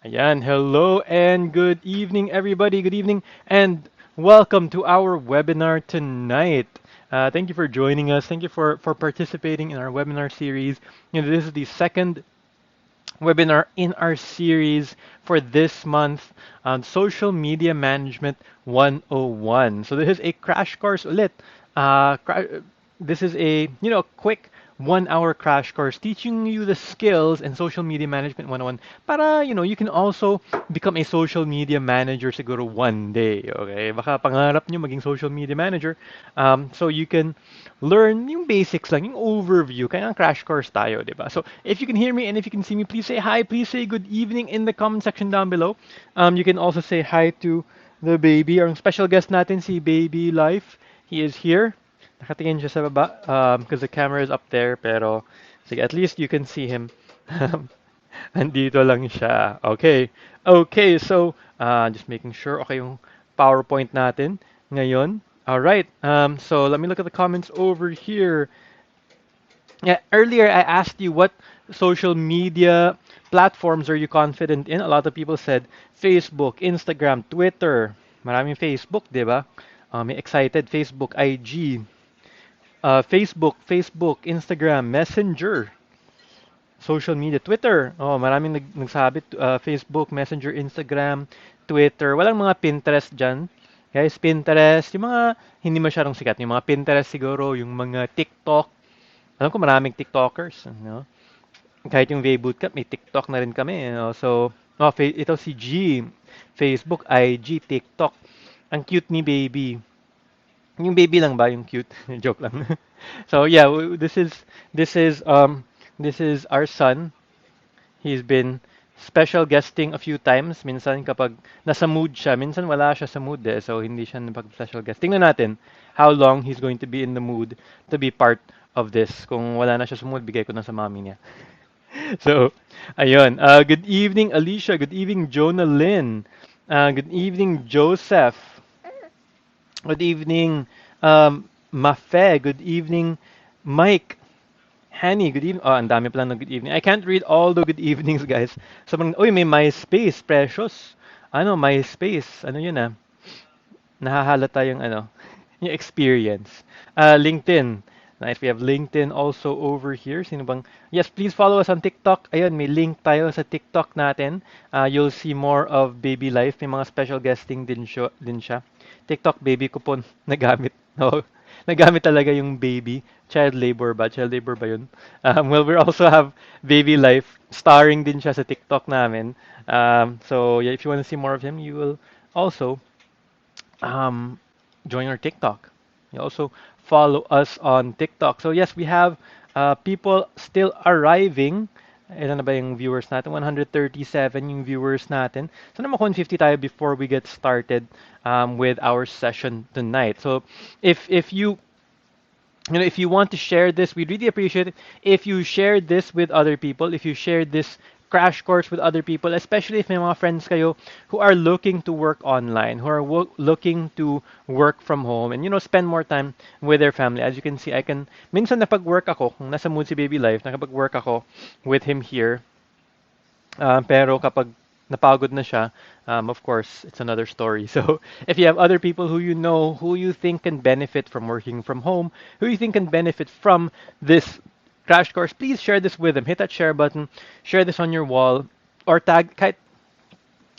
Ayan, hello and good evening, everybody. Good evening, and welcome to our webinar tonight. Thank you for joining us. Thank you for participating in our webinar series. This is the second webinar in our series for this month on Social Media Management 101. So this is a crash course ulit. This is a quick 1 hour crash course teaching you the skills in social media management 101 para you can also become a social media manager siguro one day. Okay, baka pangarap nyo maging social media manager. So you can learn yung basics lang, yung overview. Kaya ang crash course tayo, di ba? So if you can hear me and if you can see me, please say hi. Please say good evening in the comment section down below. You can also say hi to the baby. Our special guest natin, si Baby Life. He is here. Nakatingin siya sa baba because the camera is up there. Pero, sige, at least you can see him. Andito lang siya. Okay. Okay, so just making sure okay yung PowerPoint natin ngayon. All right. So let me look at the comments over here. Yeah, earlier I asked you what social media platforms are you confident in? A lot of people said Facebook, Instagram, Twitter. Maraming Facebook, 'di ba? May excited Facebook, IG, Facebook, Instagram, Messenger, social media, Twitter. Oh, maraming nagsabi Facebook, Messenger, Instagram, Twitter. Walang mga Pinterest diyan. Guys, Pinterest, yung mga hindi masyadong sikat, yung mga Pinterest siguro, yung mga TikTok. Alam ko maraming TikTokers, Kahit yung V Bootcamp, may TikTok na rin kami. So, ito si G, Facebook, IG, TikTok. Ang cute ni baby. Yung baby lang ba yung cute? Joke lang. So yeah, this is our son. He's been special guesting a few times. Minsan kapag nasa mood siya, minsan wala siya sa mood so hindi siya napag-special guest. Tingnan natin how long he's going to be in the mood to be part of this. Kung wala na siya sa mood, bigay ko na sa mommy niya. So, ayun. Good evening, Alicia. Good evening, Jonah Lynn. Good evening, Joseph. Good evening, Mafe. Good evening, Mike. Hanny, good evening. Oh, ang dami pala ng good evening. I can't read all the good evenings, guys. Sobrang, uy, may MySpace, precious. Ano, MySpace. Ano yun Nahahalata yung yung experience. LinkedIn. Nice. We have LinkedIn also over here. Sino bang? Yes, please follow us on TikTok. Ayun, may link tayo sa TikTok natin. You'll see more of Baby Life. May mga special guesting din siya. TikTok baby ko po nagamit. No, nagamit talaga yung baby. Child labor ba? Child labor ba yun? Well, we also have Baby Life. Starring din siya sa TikTok namin. So, yeah, if you want to see more of him, you will also um, join our TikTok. You also follow us on TikTok. So yes, we have people still arriving. Ilan na ba yung viewers natin? 137 yung viewers natin. So na 150 tayo before we get started with our session tonight. So if if you want to share this, we'd really appreciate it if you share this with other people, if you share this crash course with other people, especially if may mga friends kayo who are looking to work online, who are looking to work from home and spend more time with their family. As you can see, minsan napag-work ako, kung nasa mood si Baby Life, nakapag-work ako with him here. Pero kapag napagod na siya, of course, it's another story. So if you have other people who you know, who you think can benefit from working from home, who you think can benefit from this crash course, please share this with them. Hit that share button, share this on your wall, or kahit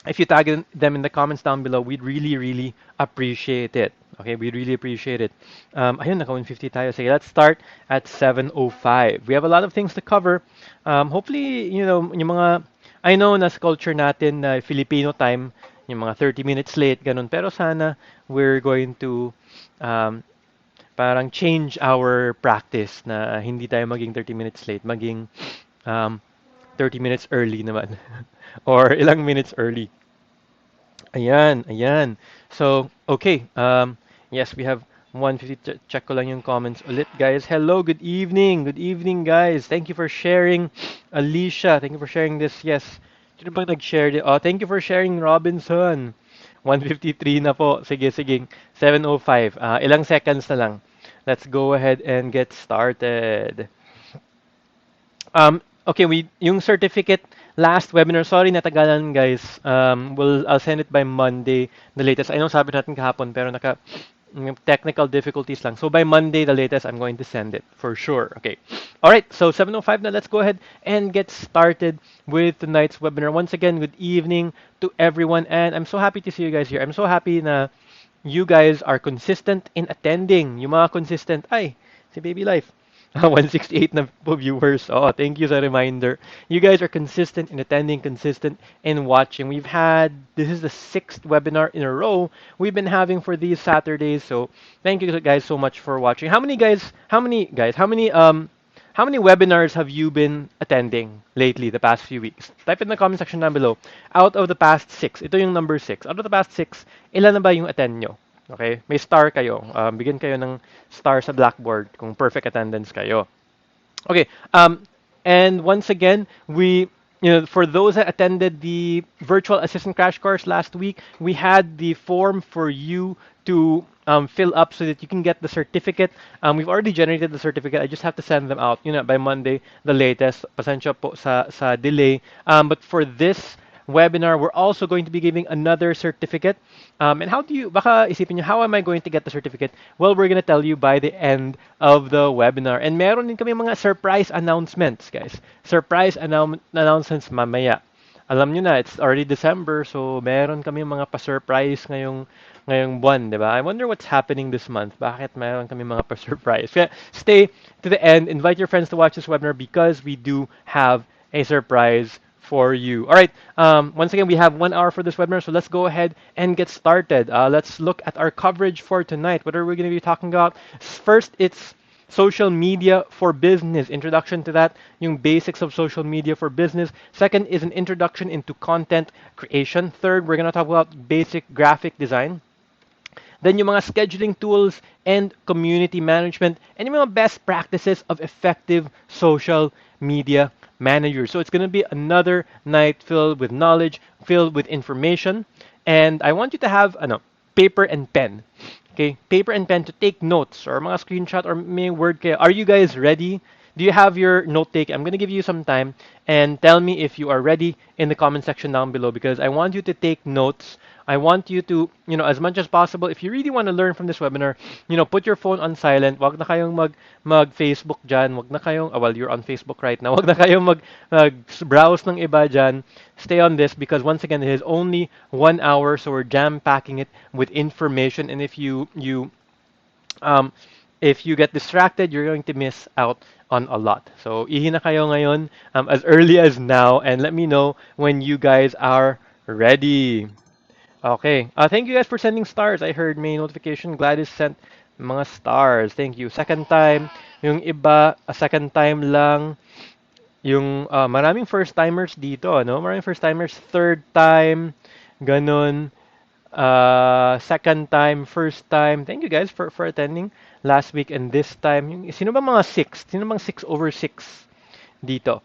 if you tag them in the comments down below, we'd really, really appreciate it. Okay, we'd really appreciate it. Ayun, naka 150 tayo. Sige, let's start at 7:05. We have a lot of things to cover. Hopefully, yung mga, I know nas culture natin na Filipino time, yung mga 30 minutes late, ganun. Pero sana we're going to um, parang change our practice na hindi tayo maging 30 minutes late, maging um, 30 minutes early naman. Or ilang minutes early. Ayan, ayan. So, okay. Yes, we have 150. Check ko lang yung comments ulit, guys. Hello, good evening. Good evening, guys. Thank you for sharing. Alicia, thank you for sharing this. Yes. Sino bang nag-share? Oh, thank you for sharing, Robinson. 153 na po. Sige, sige. 7:05. Ilang seconds na lang. Let's go ahead and get started. Okay, yung certificate last webinar, sorry natagalan guys. I'll send it by Monday, the latest. I know sabi natin kahapon pero technical difficulties lang. So by Monday, the latest, I'm going to send it for sure. Okay. All right. So 7:05 now. Let's go ahead and get started with tonight's webinar. Once again, good evening to everyone, and I'm so happy to see you guys here. I'm so happy na you guys are consistent in attending. Yung mga consistent, ay, si Baby Life. 168 na po viewers. Oh, thank you sa reminder. You guys are consistent in attending, consistent in watching. This is the sixth webinar in a row we've been having for these Saturdays. So thank you guys so much for watching. How many webinars have you been attending lately, the past few weeks? Type in the comment section down below. Out of the past six, ito yung number six. Out of the past six, ilan na ba yung attend nyo? Okay? May star kayo. Bigyan kayo ng star sa blackboard kung perfect attendance kayo. Okay. And once again, for those that attended the virtual assistant crash course last week, we had the form for you to fill up so that you can get the certificate. We've already generated the certificate. I just have to send them out, by Monday, the latest. Pasensya po sa delay. But for this webinar, we're also going to be giving another certificate. And baka isipin nyo, how am I going to get the certificate? Well, we're going to tell you by the end of the webinar. And meron din kami mga surprise announcements, guys. Surprise announcements mamaya. Alam nyo na, it's already December, so meron kami mga pa-surprise ngayong buwan, di ba? I wonder what's happening this month. Bakit meron kami mga pa-surprise? Kaya stay to the end. Invite your friends to watch this webinar because we do have a surprise for you. All right. Once again, we have 1 hour for this webinar, so let's go ahead and get started. Let's look at our coverage for tonight. What are we going to be talking about? First, it's social media for business. Introduction to that, yung basics of social media for business. Second is an introduction into content creation. Third, we're going to talk about basic graphic design. Then yung mga scheduling tools and community management and yung mga best practices of effective social media managers. So it's going to be another night filled with knowledge, filled with information. And I want you to have paper and pen. Okay, paper and pen to take notes or mga screenshot or may word kayo. Are you guys ready? Do you have your note taking? I'm going to give you some time and tell me if you are ready in the comment section down below because I want you to take notes. I want you to, as much as possible, if you really want to learn from this webinar, put your phone on silent. Wag na kayong mag-Facebook dyan. Wag na kayong, well, you're on Facebook right now. Wag na kayong mag-browse ng iba dyan. Stay on this because once again, it is only 1 hour, so we're jam-packing it with information. And if you get distracted, you're going to miss out on a lot. So, ihi na kayo ngayon as early as now and let me know when you guys are ready. Okay. Thank you guys for sending stars. I heard may notification. Gladys sent mga stars. Thank you. Second time. Yung iba, a second time lang. Yung maraming first timers dito, ano? Maraming first timers. Third time. Ganun. Second time, first time. Thank you guys for attending last week and this time. Sino ba mga 6? Sino bang 6/6 dito?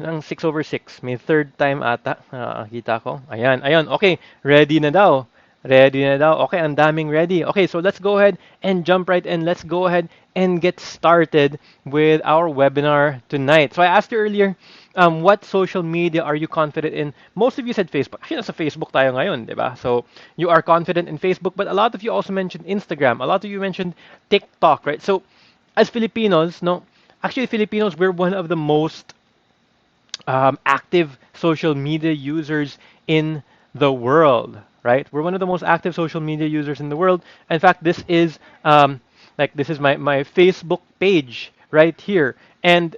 Ng 6/6. May third time ata. Kita ko. Ayan, ayan. Okay, ready na daw. Ready na daw. Okay, ang daming ready. Okay, so let's go ahead and jump right in. Let's go ahead and get started with our webinar tonight. So I asked you earlier, what social media are you confident in? Most of you said Facebook. Actually, nasa Facebook tayo ngayon, di ba? So you are confident in Facebook, but a lot of you also mentioned Instagram. A lot of you mentioned TikTok, right? So as Filipinos, no, actually Filipinos, we're one of the most active social media users in the world, right? We're one of the most active social media users in the world. In fact, this is this is my Facebook page right here. And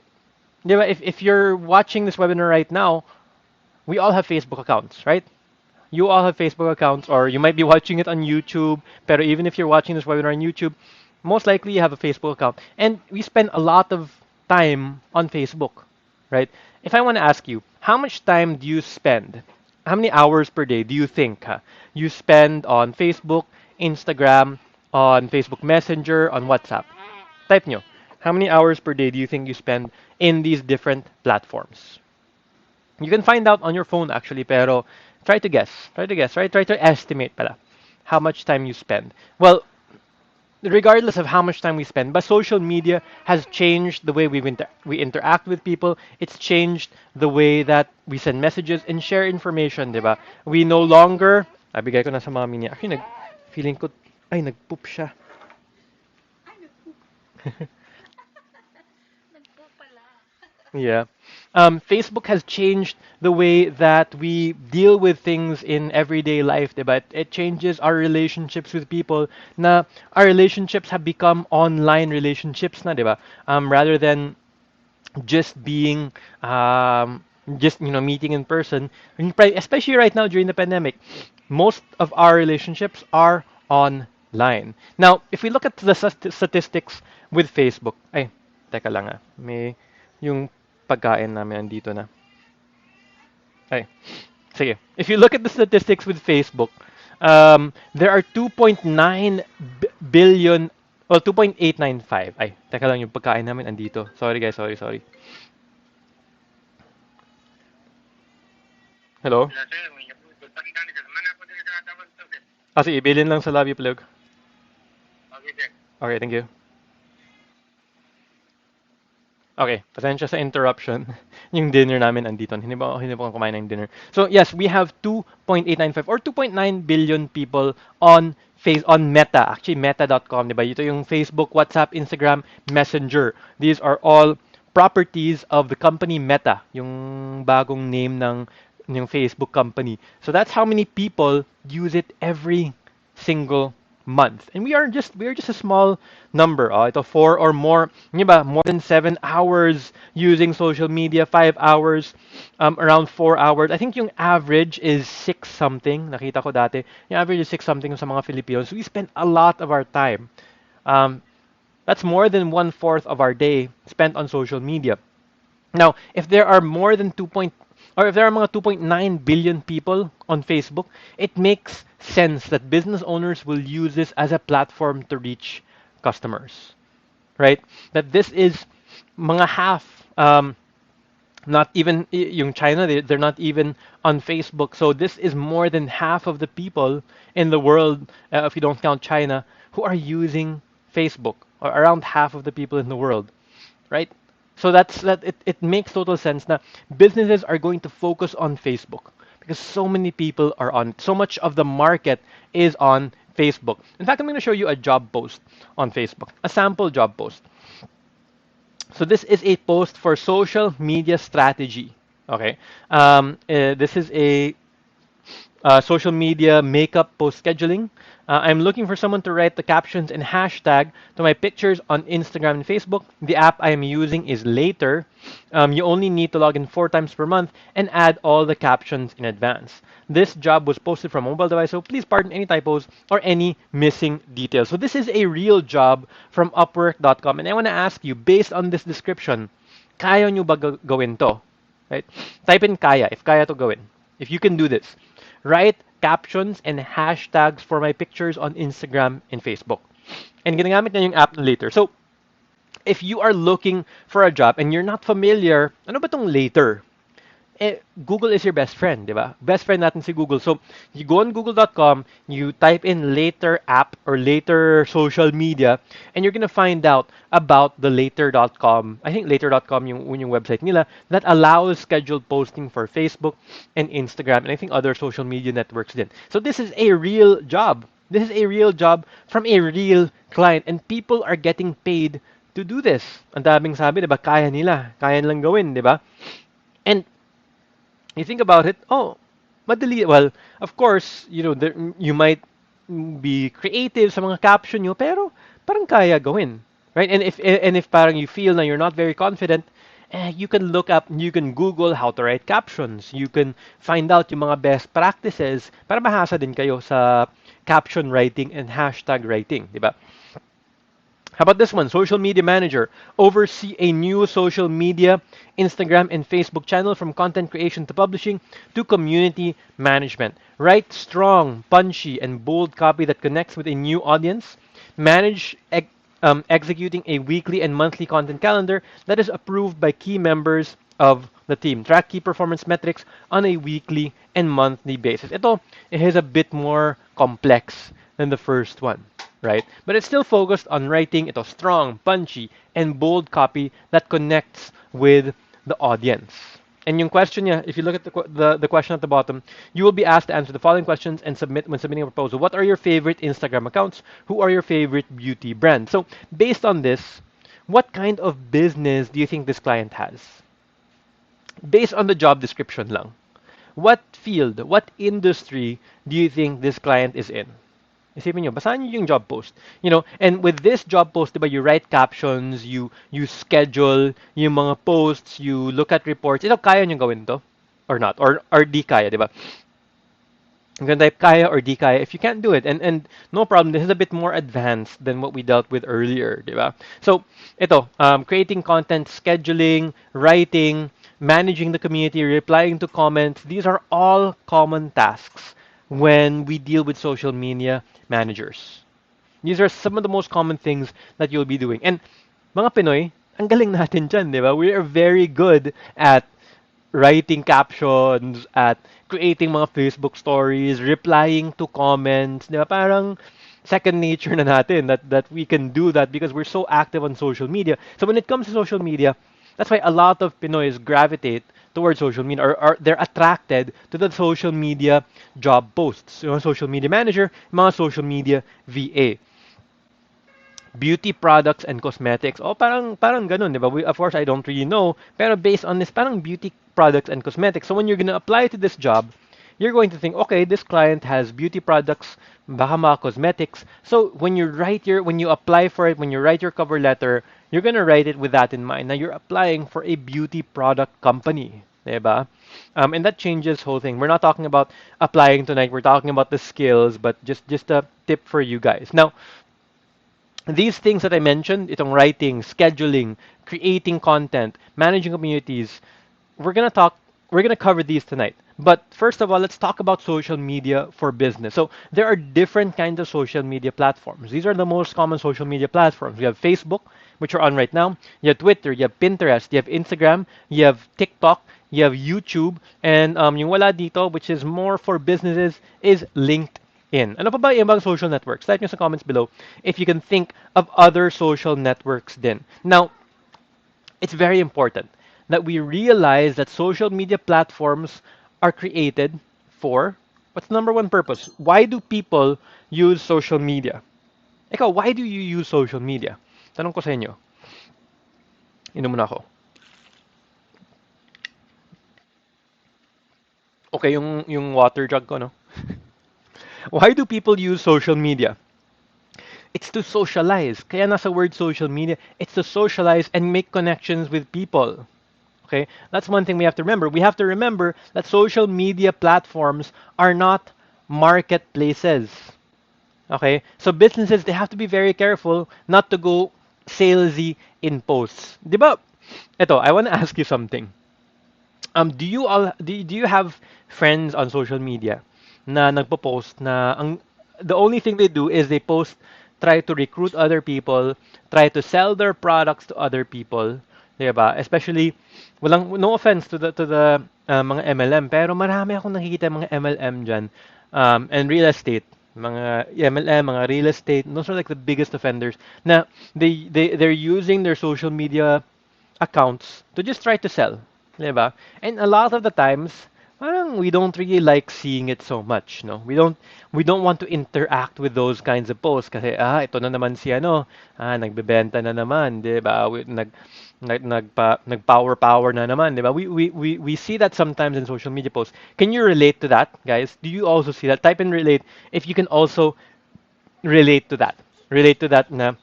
di ba, if you're watching this webinar right now, we all have Facebook accounts, right? You all have Facebook accounts, or you might be watching it on YouTube. But even if you're watching this webinar on YouTube, most likely you have a Facebook account. And we spend a lot of time on Facebook, right? If I want to ask you, how much time do you spend? How many hours per day do you think you spend on Facebook, Instagram, on Facebook Messenger, on WhatsApp? Type nyo. How many hours per day do you think you spend in these different platforms? You can find out on your phone actually, pero try to guess. Try to guess, right? Try to estimate pala how much time you spend. Well, regardless of how much time we spend. But social media has changed the way we interact with people. It's changed the way that we send messages and share information, 'di ba? We no longer, bigay ko na sa mami niya. Actually, feeling ko, ay, nagpoop siya. Yeah. Facebook has changed the way that we deal with things in everyday life, diba? It changes our relationships with people. Na our relationships have become online relationships na, diba? Rather than just being just meeting in person. And especially right now during the pandemic, most of our relationships are online. Now, if we look at the statistics with Facebook, ay, teka lang may yung pagkain namin andito na. Ay, sige. If you look at the statistics with Facebook, there are 2.9 billion, well, 2.895. Ay, teka lang yung pagkain namin andito. Sorry guys, sorry, sorry. Hello? Sige, bilhin lang sa lobby plug. Okay, thank you. Okay, pasensya sa interruption. Yung dinner namin andito. Hindi pa ako kumain ng dinner. So, yes, we have 2.895 or 2.9 billion people on Meta. Actually, meta.com, di ba? Ito yung Facebook, WhatsApp, Instagram, Messenger. These are all properties of the company Meta, yung bagong name ng Facebook company. So that's how many people use it every single month. And we are just a small number. Ito 4 or more, di ba? More than 7 hours using social media, 5 hours, around 4 hours. I think yung average is 6 something. Nakita ko dati. Yung average is 6 something sa mga Filipinos. We spend a lot of our time. Um, that's more than 1/4 of our day spent on social media. Now, if there are more than 2 point, or if there are mga 2.9 billion people on Facebook, it makes sense that business owners will use this as a platform to reach customers, right? That this is mga half, not even yung China, they're not even on Facebook. So this is more than half of the people in the world, if you don't count China, who are using Facebook, or around half of the people in the world, right? So it makes total sense that businesses are going to focus on Facebook because so many people are on, so much of the market is on Facebook. In fact, I'm going to show you a job post on Facebook, a sample job post. So this is a post for social media strategy. Okay, this is a social media makeup post scheduling. I'm looking for someone to write the captions and hashtag to my pictures on Instagram and Facebook. The app I am using is Later. You only need to log in 4 times per month and add all the captions in advance. This job was posted from a mobile device, so please pardon any typos or any missing details. So this is a real job from Upwork.com, and I want to ask you, based on this description, kaya nyo ba gawin to? Right? Type in kaya, if kaya to gawin. If you can do this. Write captions and hashtags for my pictures on Instagram and Facebook. And ginagamit na yung app Later. So, if you are looking for a job and you're not familiar, ano ba tong Later? Google is your best friend, di ba? Best friend natin si Google. So, you go on google.com, you type in Later app or Later social media, and you're gonna find out about the later.com. I think later.com yung website nila that allows scheduled posting for Facebook and Instagram, and I think other social media networks din. So, this is a real job. This is a real job from a real client, and people are getting paid to do this. Ang daming sabi, di ba? Kaya nila. Kaya nilang gawin, di ba? And you think about it, oh, madali. Well, of course, you might be creative sa mga caption nyo, pero parang kaya gawin. Right? And if parang you feel na you're not very confident, you can look up, you can Google how to write captions. You can find out yung mga best practices para mahasa din kayo sa caption writing and hashtag writing, di ba? How about this one? Social media manager. Oversee a new social media, Instagram and Facebook channel from content creation to publishing to community management. Write strong, punchy, and bold copy that connects with a new audience. Manage executing a weekly and monthly content calendar that is approved by key members of the team. Track key performance metrics on a weekly and monthly basis. Ito is a bit more complex than the first one. right? But it's still focused on writing ito strong, punchy, and bold copy that connects with the audience. And yung question niya, if you look at the question at the bottom, you will be asked to answer the following questions and submit when submitting a proposal. What are your favorite Instagram accounts? Who are your favorite beauty brands? So based on this, what kind of business do you think this client has? Based on the job description lang. What field, what industry do you think this client is in? Isipin nyo, basahin nyo yung job post. You know, and with this job post, diba, you write captions, you schedule yung mga posts, you look at reports. Ito, kaya nyo gawin to? Or not? Or di kaya, diba? You can type kaya or di kaya if you can't do it. And no problem, this is a bit more advanced than what we dealt with earlier, diba? So, ito, creating content, scheduling, writing, managing the community, replying to comments, these are all common tasks when we deal with social media managers. These are some of the most common things that you'll be doing. And mga Pinoy, ang galing natin dyan, di ba? We are very good at writing captions, at creating mga Facebook stories, replying to comments, di ba? Parang second nature na natin that we can do that because we're so active on social media. So when it comes to social media, that's why a lot of Pinoys gravitate towards social media or they're attracted to the social media job posts. Yung mga social media manager, mga social media VA. Beauty products and cosmetics. Oh, parang ganun, di ba? Of course, I don't really know. Pero based on this, parang beauty products and cosmetics. So when you're gonna apply to this job, you're going to think, okay, this client has beauty products, baka mga cosmetics. So when you apply for it, when you write your cover letter, you're gonna write it with that in mind. Now you're applying for a beauty product company, diba? And that changes whole thing. We're not talking about applying tonight. We're talking about the skills, but just a tip for you guys. Now, these things that I mentioned, itong writing, scheduling, creating content, managing communities, we're gonna talk, we're gonna cover these tonight. But first of all, let's talk about social media for business. So there are different kinds of social media platforms. These are the most common social media platforms. We have Facebook, which you're on right now. You have Twitter, you have Pinterest, you have Instagram, you have TikTok, you have YouTube, and yung wala dito, which is more for businesses, is LinkedIn. Ano pa ba yung ibang social networks? Type nyo sa comments below if you can think of other social networks din. Now, it's very important that we realize that social media platforms are created for what's the number one purpose? Why do people use social media? Ikaw, why do you use social media? Tanong ko sa inyo. Inom muna ako. Okay, yung water jug ko, no? Why do people use social media? It's to socialize. Kaya nasa word social media, it's to socialize and make connections with people. Okay? That's one thing we have to remember. We have to remember that social media platforms are not marketplaces. Okay? So businesses, they have to be very careful not to go salesy in posts. Di ba? Ito, I want to ask you something. Do you have friends on social media na nagpo-post na the only thing they do is they post, try to recruit other people, try to sell their products to other people, 'di ba? Especially no offense to the mga MLM, pero marami akong nakikita mga MLM diyan, and real estate, mga MLM, mga real estate, those are like the biggest offenders na they're using their social media accounts to just try to sell. Diba? And a lot of the times, parang we don't really like seeing it so much, no? We don't want to interact with those kinds of posts kasi ito na naman si ano, nagbebenta na naman, 'di ba? Nag-power na naman, 'di ba? We see that sometimes in social media posts. Can you relate to that, guys? Do you also see that? Type in relate if you can also relate to that. Relate to that na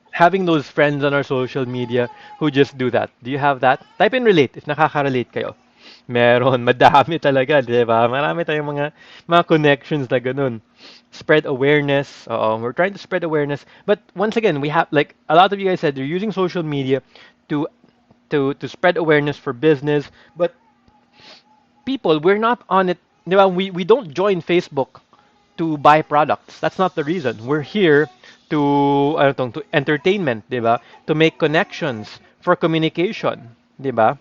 having those friends on our social media who just do that. Do you have that? Type in relate if nakaka-relate kayo. Meron, madami talaga, di ba? Marami tayong mga connections na ganun. Spread awareness. We're trying to spread awareness. But once again, we have, like a lot of you guys said, you're using social media to to spread awareness for business. But people, we're not on it. Di ba? We don't join Facebook to buy products. That's not the reason. We're here to entertainment, 'di ba? To make connections, for communication, 'di ba?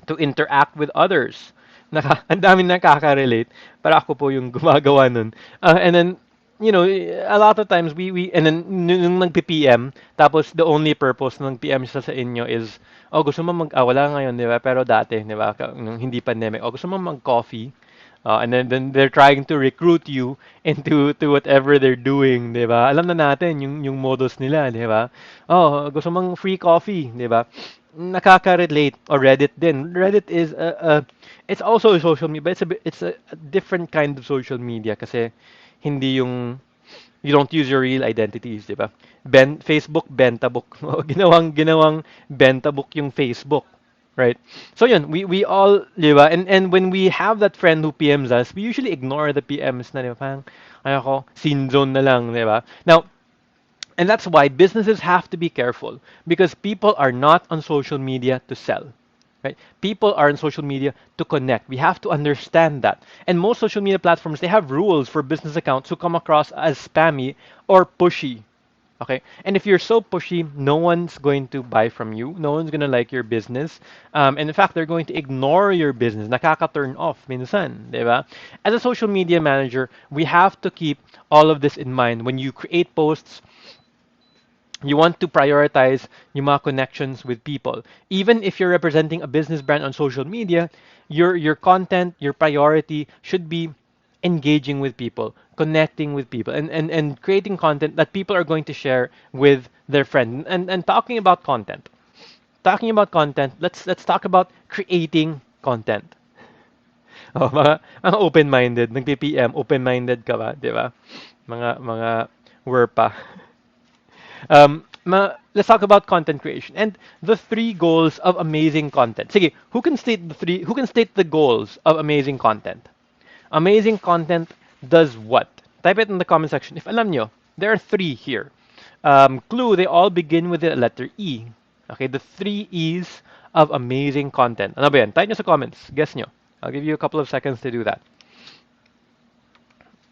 To interact with others. Ang daming nakaka-relate. Para ako po yung gumagawa nun. And then you know, a lot of times and then nung nag-PM, tapos the only purpose ng PM siya sa inyo is, oh, gusto mo wala ngayon, di ba? Pero dati, di ba, nung hindi pandemic, oh, gusto mo mag-coffee. And then they're trying to recruit you into to whatever they're doing, di ba? Alam na natin yung modus nila, di ba? Oh, gusto mong free coffee, di ba? Nakaka-relate. Or Reddit din. Reddit is it's also a social media, but it's a different kind of social media kasi hindi yung you don't use your real identities, di ba? Facebook benta book. Ginawang benta book yung Facebook, right? So yun, we all, di ba? And when we have that friend who PMs us, we usually ignore the PMs na, di ba? Parang, ay ako, scene zone na lang, di ba? Now, and that's why businesses have to be careful because people are not on social media to sell. Right? People are on social media to connect. We have to understand that. And most social media platforms, they have rules for business accounts who come across as spammy or pushy. Okay? And if you're so pushy, no one's going to buy from you. No one's going to like your business. And in fact, they're going to ignore your business. Nakaka-turn off minsan, di ba? As a social media manager, we have to keep all of this in mind when you create posts. You want to prioritize yung mga connections with people. Even if you're representing a business brand on social media, your content, your priority should be engaging with people, connecting with people, and creating content that people are going to share with their friends. And talking about content. Talking about content, let's talk about creating content. Oh, mga open-minded, nag-PPM, open-minded ka ba, di ba? Mga werpa. Let's talk about content creation and the three goals of amazing content. Sige, who can state the goals of amazing content? Amazing content does what? Type it in the comment section. If alam nyo, there are three here. Clue, they all begin with the letter E. Okay, the three E's of amazing content. Ano ba yan? Type nyo sa comments. Guess nyo. I'll give you a couple of seconds to do that.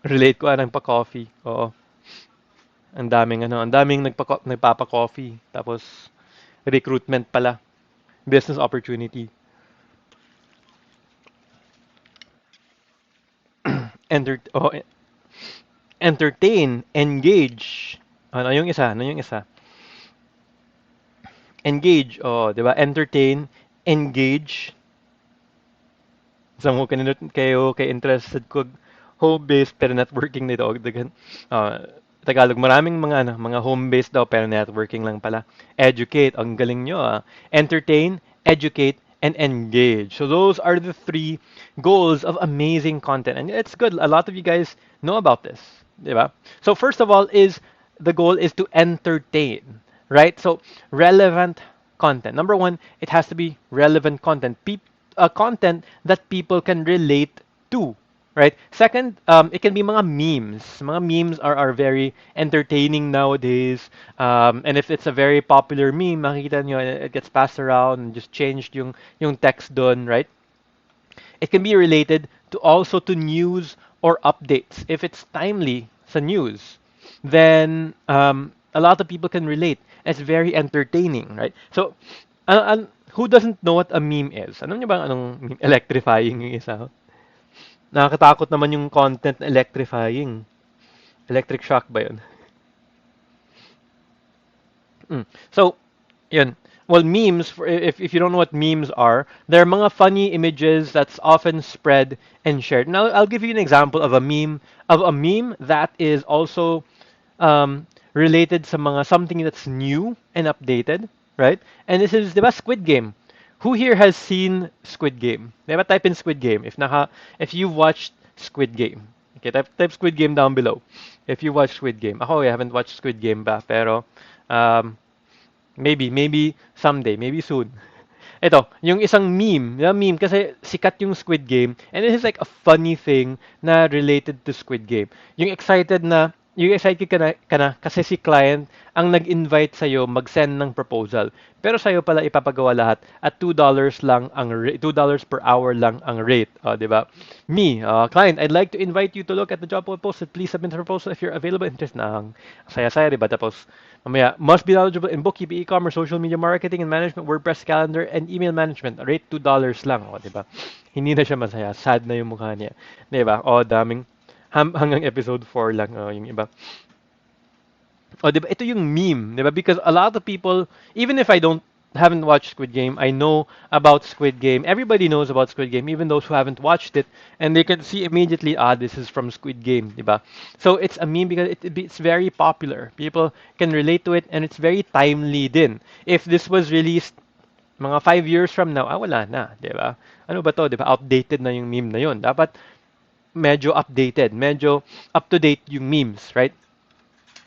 Relate ko ng pa-coffee. Oo. Ang daming nagpapa-coffee. Tapos, recruitment pala. Business opportunity. Enter oh, entertain, engage. Ano yung isa? Ano yung isa? Engage. Oh, 'di ba? Entertain, engage. Sa mo kayo kay interested ko home-based pero networking nito. Dagan. Tagalog, maraming mga mga home-based daw pero networking lang pala. Educate, ang galing nyo ah. Entertain, educate, and engage. So those are the three goals of amazing content. And it's good. A lot of you guys know about this. Diba? So first of all is the goal is to entertain, right? So relevant content. Number one, it has to be relevant content. Content that people can relate to, right? Second, it can be mga memes. Mga memes are very entertaining nowadays. And if it's a very popular meme, makikita nyo, it gets passed around and just changed yung text dun, right? It can be related to also to news or updates. If it's timely sa news, then a lot of people can relate. It's very entertaining, right? So, who doesn't know what a meme is? Ano niyo ba anong meme? Electrifying yung isa? Nakakatakot naman yung content na electrifying. Electric shock ba yun? So, yun. Well, memes, if you don't know what memes are, they're mga funny images that's often spread and shared. Now, I'll give you an example of a meme that is also related sa mga something that's new and updated, right? And this is, di ba, Squid Game. Who here has seen Squid Game? Di ba, type in Squid Game if you've watched Squid Game. Okay, type Squid Game down below. If you watch Squid Game. Ako, I haven't watched Squid Game ba, pero maybe someday, maybe soon. Ito, yung isang meme. Yung meme kasi sikat yung Squid Game and this is like a funny thing na related to Squid Game. Yung excited ka na kasi si client ang nag-invite sa'yo mag-send ng proposal. Pero sa'yo pala ipapagawa lahat at $2 lang ang $2 per hour lang ang rate. Di ba? Me, client, I'd like to invite you to look at the job posted. Please submit a proposal if you're available. Interest na ang saya-saya, di ba? Tapos, mamaya, must be knowledgeable in bookkeeping, e-commerce, social media marketing and management, WordPress calendar, and email management. Rate $2 lang. Di ba? Hindi na siya masaya. Sad na yung mukha niya. Di ba? Daming Hanggang episode 4 lang yung iba. Oh, 'di ba? Ito yung meme, 'di ba? Because a lot of people, even if I haven't watched Squid Game, I know about Squid Game. Everybody knows about Squid Game, even those who haven't watched it, and they can see immediately, this is from Squid Game, 'di ba? So it's a meme because it's very popular. People can relate to it, and it's very timely din. If this was released mga 5 years from now, wala na, 'di ba? Ano ba 'to, 'di ba? Outdated na yung meme na yun. Dapat medyo updated, medyo up to date yung memes, right?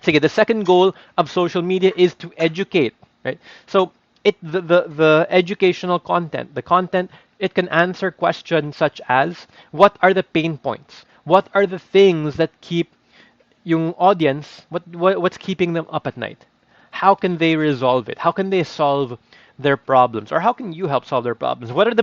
Sige, the second goal of social media is to educate, right? So the educational content, the content, it can answer questions such as what are the pain points? What are the things that keep yung audience, what's keeping them up at night? How can they resolve it? How can they solve their problems? Or how can you help solve their problems? What are the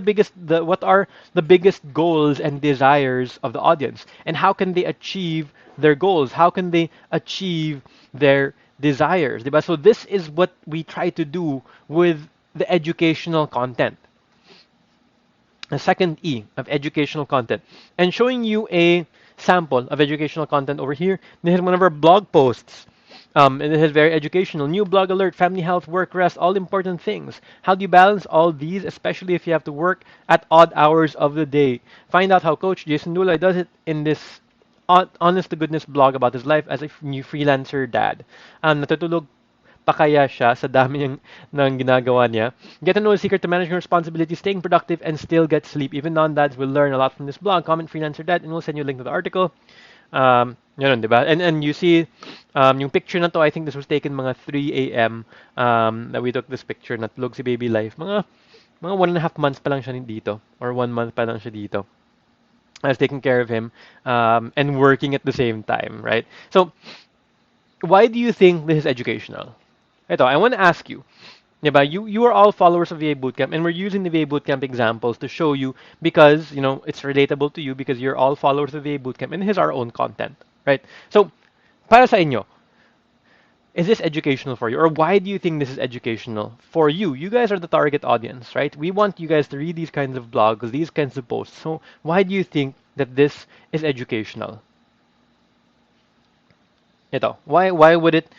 biggest goals and desires of the audience? And how can they achieve their goals? How can they achieve their desires? Diba? So this is what we try to do with the educational content. The second E of educational content. And showing you a sample of educational content over here. This is one of our blog posts. And it is very educational. New blog alert, family health, work, rest, all important things. How do you balance all these, especially if you have to work at odd hours of the day? Find out how Coach Jason Nulay does it in this honest to goodness blog about his life as a new freelancer dad. Natutulog pa kaya siya sa dami ng ginagawa niya. Get to know the secret to managing responsibilities, staying productive, and still get sleep. Even non-dads will learn a lot from this blog. Comment freelancer dad, and we'll send you a link to the article. Yun, di ba? And you see, yung picture na to, I think this was taken mga 3 a.m. That we took this picture. Natulog si baby life. Mga 1.5 months pa lang siya dito. Or 1 month pa lang siya dito. I was taking care of him and working at the same time, right? So, why do you think this is educational? Ito, I want to ask you, diba, you are all followers of VA Bootcamp, and we're using the VA Bootcamp examples to show you because, it's relatable to you because you're all followers of VA Bootcamp, and here's our own content, right? So, para sa inyo, is this educational for you? Or why do you think this is educational for you? You guys are the target audience, right? We want you guys to read these kinds of blogs, these kinds of posts. So, why do you think that this is educational? Ito, why would it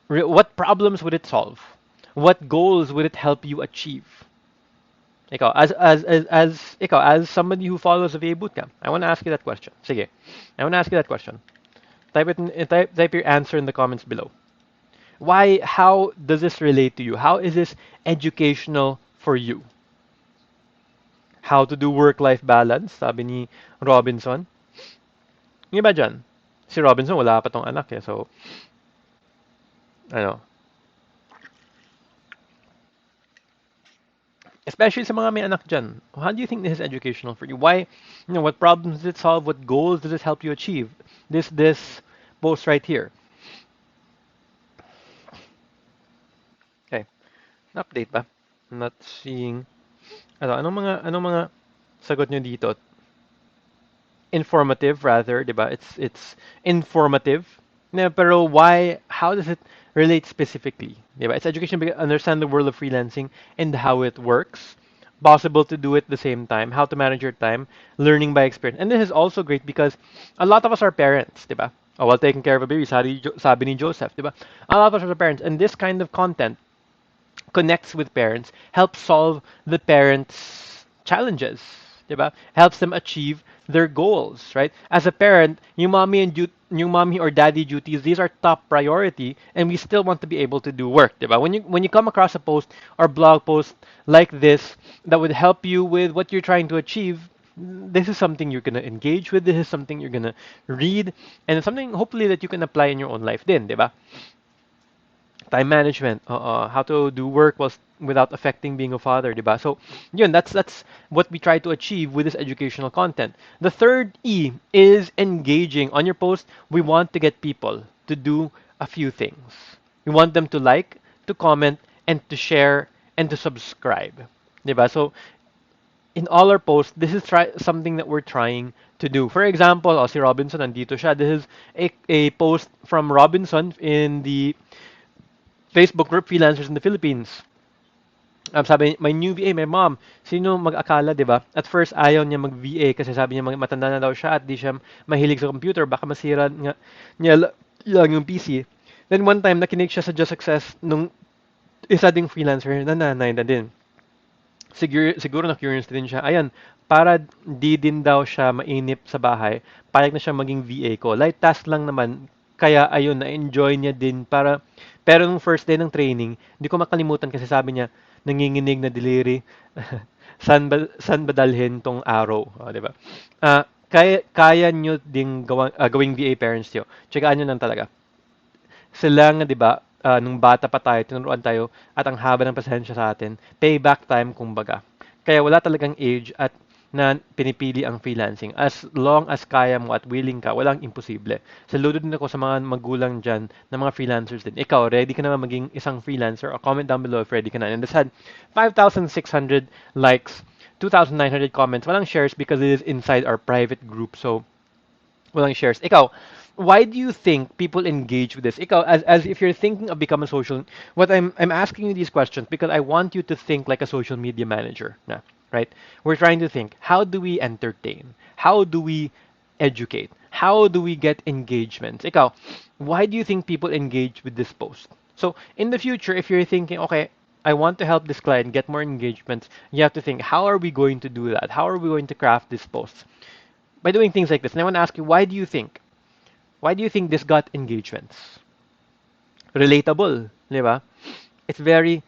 what problems would it solve? What goals would it help you achieve? Ikaw, as somebody who follows the VA Bootcamp, I want to ask you that question. Sige, I want to ask you that question. Type your answer in the comments below. How does this relate to you? How is this educational for you? How to do work-life balance, sabi ni Robinson. Yung iba dyan, si Robinson wala pa tong anak eh, so, ano, especially sa mga may anak dyan, how do you think this is educational for you? What problems does it solve? What goals does it help you achieve? This post right here. Okay, update ba? I'm not seeing. Anong mga sagot nyo dito? Informative rather, diba? It's informative. Pero how does it relate specifically? Diba? It's education because understand the world of freelancing and how it works. Possible to do it at the same time, how to manage your time, learning by experience. And this is also great because a lot of us are parents, diba? While taking care of a baby, sabi ni Joseph, diba? A lot of us are parents, and this kind of content connects with parents, helps solve the parents' challenges, diba? Helps them achieve their goals, right? As a parent, yung mommy or daddy duties, these are top priority, and we still want to be able to do work, diba? When you come across a post or blog post like this that would help you with what you're trying to achieve, this is something you're gonna engage with. This is something you're gonna read, and it's something hopefully that you can apply in your own life, din, diba? Time management, how to do work without affecting being a father, diba? So, yun, that's what we try to achieve with this educational content. The third E is engaging. On your post, we want to get people to do a few things. We want them to like, to comment, and to share, and to subscribe, diba? So, in all our posts, this is something that we're trying to do. For example, si Robinson, nandito siya. This is a post from Robinson in the Facebook group Freelancers in the Philippines. Sabi, my new VA, my mom, sino mag-akala, di ba? At first, ayaw niya mag-VA kasi sabi niya matanda na daw siya at di siya mahilig sa computer. Baka masira nga niya lang yung PC. Then one time, nakinig siya sa Just Success nung isa ding freelancer na nanay na din. Siguro na-curious din siya. Ayan, para di din daw siya mainip sa bahay, payag na siya maging VA ko. Light task lang naman, kaya ayun, na-enjoy niya din pero nung first day ng training, hindi ko makalimutan kasi sabi niya, nanginginig na deliri, saan ba dalhin tong araw? O, di ba? Kaya nyo ding gawing VA parents nyo. Tsagaan nyo lang talaga. Sila nga, di ba, nung bata pa tayo, tinuruan tayo, at ang haba ng pasensya sa atin, payback time, kumbaga. Kaya wala talagang age at na pinipili ang freelancing. As long as kaya mo at willing ka, walang imposible. Saludo din ako sa mga magulang dyan na mga freelancers din. Ikaw, ready ka naman maging isang freelancer? O comment down below if ready ka na. And this had 5,600 likes, 2,900 comments. Walang shares because it is inside our private group. So, walang shares. Ikaw, why do you think people engage with this? Ikaw, as if you're thinking of becoming a social, I'm asking you these questions because I want you to think like a social media manager. Na, right? We're trying to think, how do we entertain? How do we educate? How do we get engagements? Ikaw, why do you think people engage with this post? So in the future, if you're thinking, okay, I want to help this client get more engagements, you have to think, how are we going to do that? How are we going to craft this post? By doing things like this. And I want to ask you, why do you think? Why do you think this got engagements? Relatable, di ba? It's very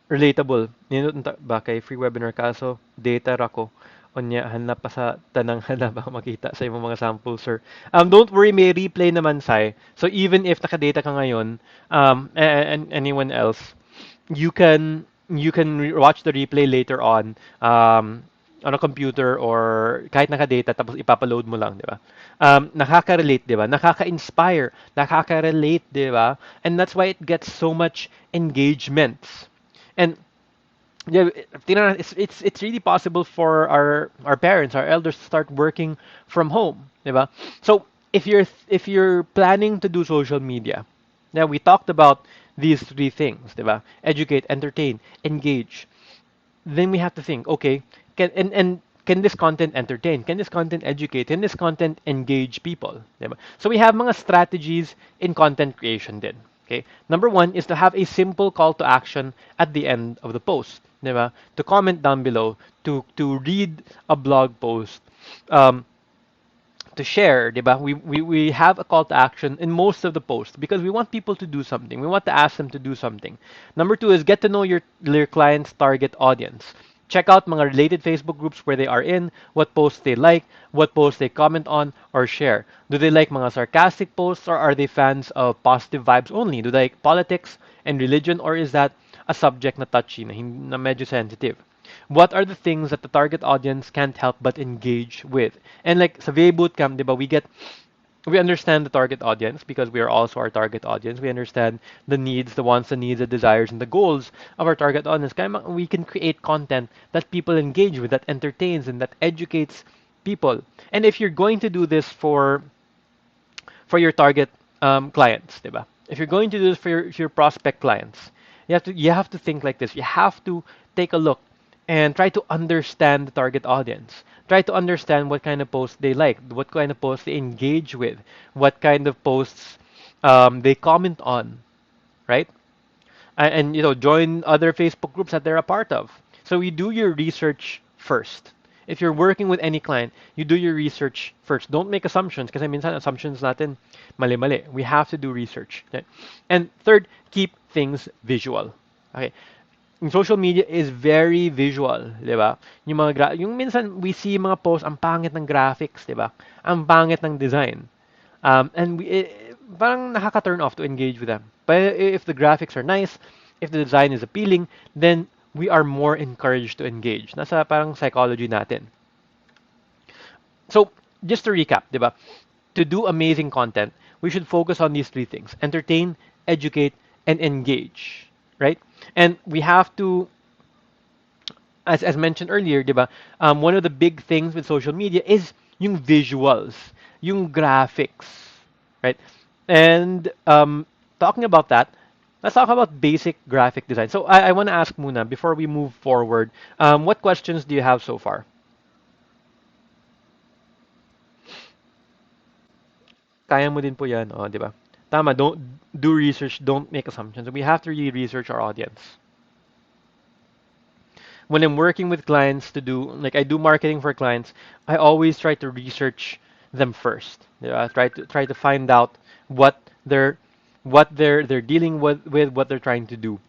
relatable. Ninunta ba kay free webinar kaso data rako onya hanap pa sa tanang hanap ba makita sa imong mga samples, sir. Don't worry, may replay naman say. So even if nakadata ka ngayon, and anyone else, you can watch the replay later on a computer or kahit nakadata tapos ipapaload mo lang, di ba? Nakaka-relate, di ba? Nakaka-inspire, nakaka-relate, di ba? And that's why it gets so much engagements. And yeah, it's really possible for our parents, our elders to start working from home, di ba? So if you're planning to do social media, now we talked about these three things, di ba? Educate, entertain, engage. Then we have to think, okay, can this content entertain? Can this content educate? Can this content engage people? Diba? So we have mga strategies in content creation din. Okay? Number one is to have a simple call to action at the end of the post. Diba? To comment down below, to read a blog post, um, to share, diba? We have a call to action in most of the posts because we want people to do something. We want to ask them to do something. Number two is get to know your client's target audience. Check out mga related Facebook groups where they are in, what posts they like, what posts they comment on or share. Do they like mga sarcastic posts or are they fans of positive vibes only? Do they like politics and religion or is that a subject na touchy, na medyo sensitive? What are the things that the target audience can't help but engage with? And like sa VA Bootcamp, di ba, we understand the target audience because we are also our target audience. We understand the needs, the wants, the needs, the desires, and the goals of our target audience. Kaya we can create content that people engage with, that entertains and that educates people. And if you're going to do this for your target clients, di ba? If you're going to do this for your prospect clients, you have to think like this. You have to take a look and try to understand the target audience. Try to understand what kind of posts they like, what kind of posts they engage with, what kind of posts they comment on, right? And join other Facebook groups that they're a part of. So you do your research first. If you're working with any client, you do your research first. Don't make assumptions kasi minsan assumptions natin mali-mali. We have to do research. Okay? And third, keep things visual. Okay. Yung social media is very visual, 'di ba? Yung minsan we see mga posts ang pangit ng graphics, 'di ba? Ang pangit ng design. And parang nakaka-turn off to engage with them. But if the graphics are nice, if the design is appealing, then we are more encouraged to engage. Nasa parang psychology natin. So, just to recap, 'di ba? To do amazing content, we should focus on these three things: entertain, educate, and engage, right? And we have to, as mentioned earlier, diba, one of the big things with social media is yung visuals, yung graphics, right? And talking about that, let's talk about basic graphic design. So I want to ask muna before we move forward, what questions do you have so far? Kaya mo din po yan, oh, di ba? Tama, don't do research, don't make assumptions. We have to really research our audience. When I'm working with clients to do, like I do marketing for clients, I always try to research them first. Yeah, try to find out what they're they're dealing with what they're trying to do.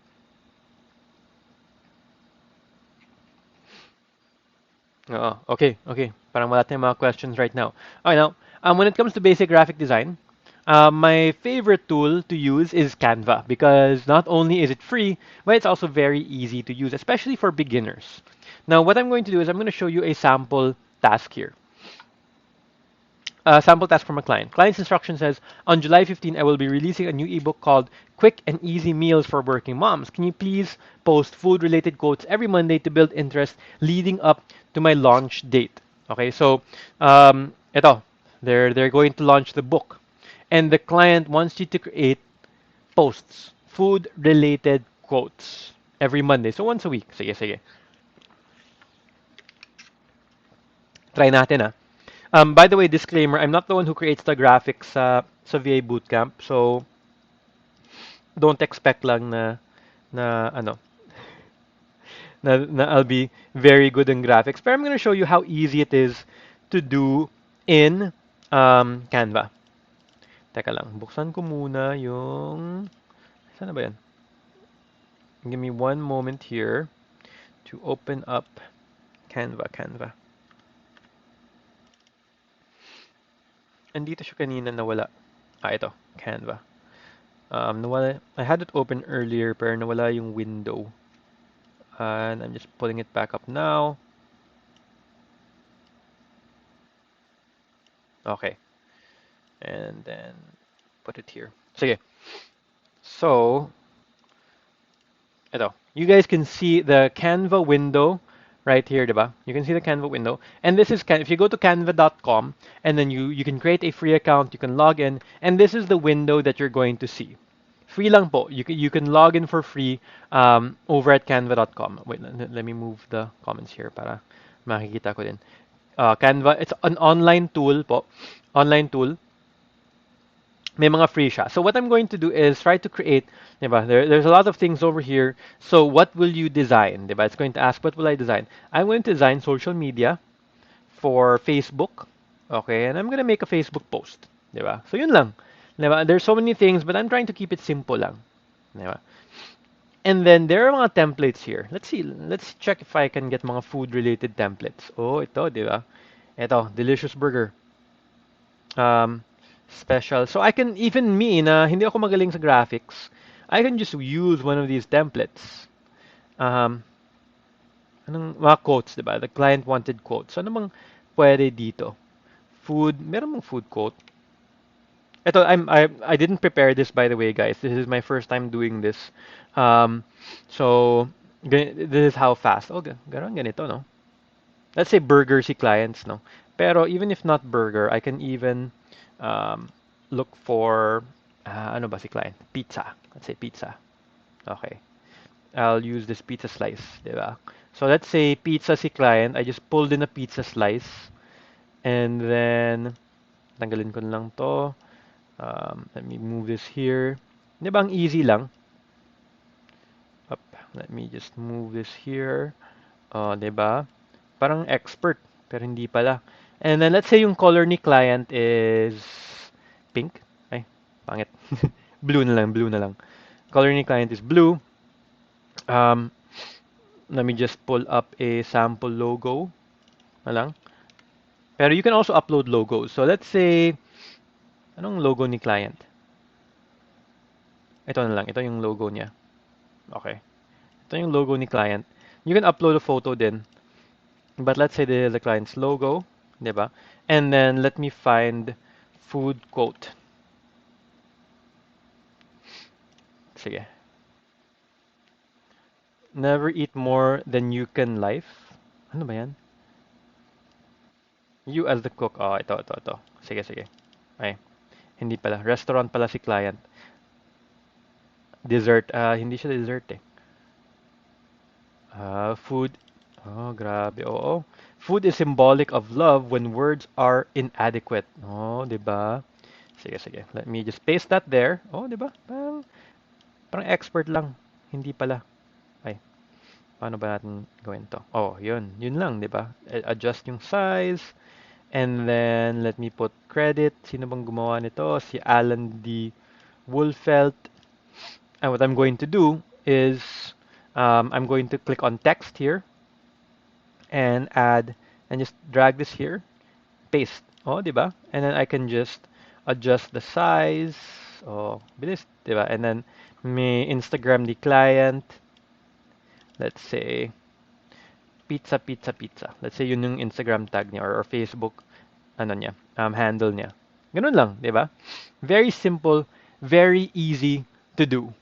Okay. Parang wala tayong mga questions right now. Okay, now, when it comes to basic graphic design, my favorite tool to use is Canva because not only is it free, but it's also very easy to use, especially for beginners. Now, what I'm going to do is I'm going to show you a sample task here. Sample task from a client. Client's instruction says, on July 15, I will be releasing a new ebook called Quick and Easy Meals for Working Moms. Can you please post food-related quotes every Monday to build interest leading up to my launch date? Okay, so ito, they're going to launch the book, and the client wants you to create posts, food-related quotes every Monday. So once a week. Sige. Try natin ah. By the way, disclaimer, I'm not the one who creates the graphics sa VA Bootcamp. So, don't expect lang na ano, na I'll be very good in graphics. But I'm going to show you how easy it is to do in Canva. Teka lang, buksan ko muna yung... Saan na ba yan? Give me one moment here to open up Canva. Andito siya kanina nawala. Ito, Canva. Nawala, I had it open earlier pero nawala yung window. And I'm just pulling it back up now. Okay. And then put it here. Sige. So, ito. You guys can see the Canva window right here, diba? You can see the Canva window. And this is, if you go to canva.com and then you can create a free account, you can log in, and this is the window that you're going to see. Free lang po. You can log in for free over at canva.com. Wait, let me move the comments here para makikita ko din. Canva, it's an online tool po. Online tool. May mga free siya. So what I'm going to do is try to create, diba? There's a lot of things over here. So what will you design? Diba? It's going to ask, what will I design? I'm going to design social media for Facebook. Okay, and I'm going to make a Facebook post. Diba? So yun lang. Diba? There's so many things, but I'm trying to keep it simple lang. Diba? And then there are mga templates here. Let's see. Let's check if I can get mga food-related templates. Oh, ito, diba? Ito, delicious burger. Um, special. So I can, even me na hindi ako magaling sa graphics, I can just use one of these templates. Um, mga quotes, diba? The client wanted quotes. So ano bang pwede dito? Food, meron mong food quote? Ito, I didn't prepare this by the way, guys. This is my first time doing this. Um, so this is how fast. Oh, ganito, no? Let's say burger si clients, no? Pero even if not burger, I can even um, look for ano ba si client? Pizza. Let's say pizza. Okay. I'll use this pizza slice, di ba? So let's say pizza si client. I just pulled in a pizza slice and then tanggalin ko na lang to. Let me move this here. Di ba ang easy lang? Up. Let me just move this here. Di ba? Parang expert, pero hindi pala. And then let's say yung color ni client is pink. Ay, pangit. Blue na lang. Color ni client is blue. Um, Let me just pull up a sample logo na lang. Pero you can also upload logos. So let's say, anong logo ni client? Ito na lang. Ito yung logo niya. Okay. Ito yung logo ni client. You can upload a photo din. But let's say the client's logo, diba? And then let me find food quote. Sige. Never eat more than you can life. Ano ba yan? You as the cook. Oh, ito. Sige. Ay, hindi pala. Restaurant pala si client. Dessert. Hindi siya dessert eh. Food. Oh, grabe. Oo. Food is symbolic of love when words are inadequate. Oh, 'di ba? Sige, sige. Let me just paste that there. Oh, 'di ba? Parang expert lang. Hindi pala. Ay, paano ba natin gawin to? Oh, yun. Yun lang, 'di ba? Adjust yung size. And then, let me put credit. Sino bang gumawa nito? Si Alan D. Wolfelt. And what I'm going to do is, I'm going to click on text here and add, and just drag this here, paste. Oh, 'di ba? And then I can just adjust the size. Oh, bilis, 'di ba? And then may Instagram the client. Let's say pizza, pizza, pizza. Let's say yun yung Instagram tag niya or Facebook ano niya, handle niya. Ganun lang, 'di ba? Very simple, very easy to do.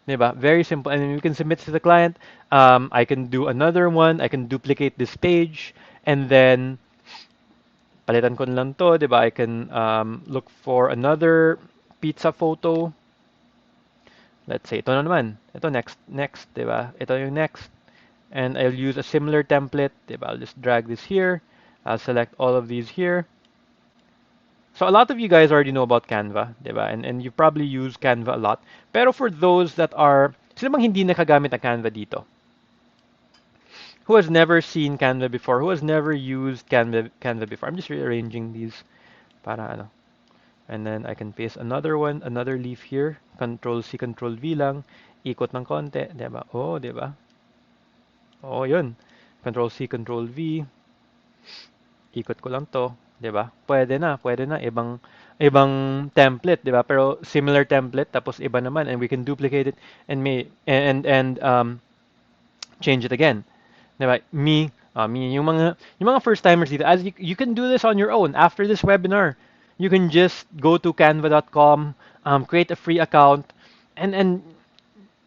'Di ba? Very simple. And then you can submit to the client. I can do another one. I can duplicate this page and then palitan ko na lang to, 'di ba? I can look for another pizza photo. Let's say ito na naman. Ito next, next, 'di ba? Ito yung next. And I'll use a similar template, 'di ba? I'll just drag this here. I'll select all of these here. So a lot of you guys already know about Canva, 'di ba? And you probably use Canva a lot. Pero for those that are sino bang hindi nakagamit ng Canva dito? Who has never seen Canva before? Who has never used Canva before? I'm just rearranging these para ano. And then I can paste another one, another leaf here. Control C, Control V lang. Ikot ng konti, 'di ba? Oh, 'di ba? Oh, 'yun. Control C, Control V. Ikot ko lang 'to, 'di ba? Pwede na ibang template, 'di ba? Pero similar template tapos iba naman and we can duplicate it and may and change it again. 'Di ba? Me yung mga first timers dito, as you can do this on your own after this webinar. You can just go to canva.com, create a free account and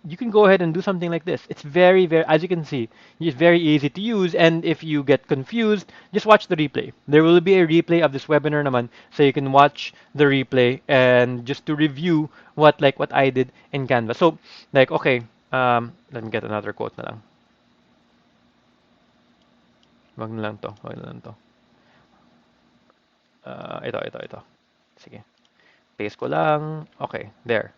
you can go ahead and do something like this. It's very, as you can see, it's very easy to use. And if you get confused, just watch the replay. There will be a replay of this webinar naman, so you can watch the replay and just to review what I did in Canva. So like okay, let me get another quote na lang. Wag na lang to, wag na lang to. Ito. Sige. Paste ko lang. Okay, there.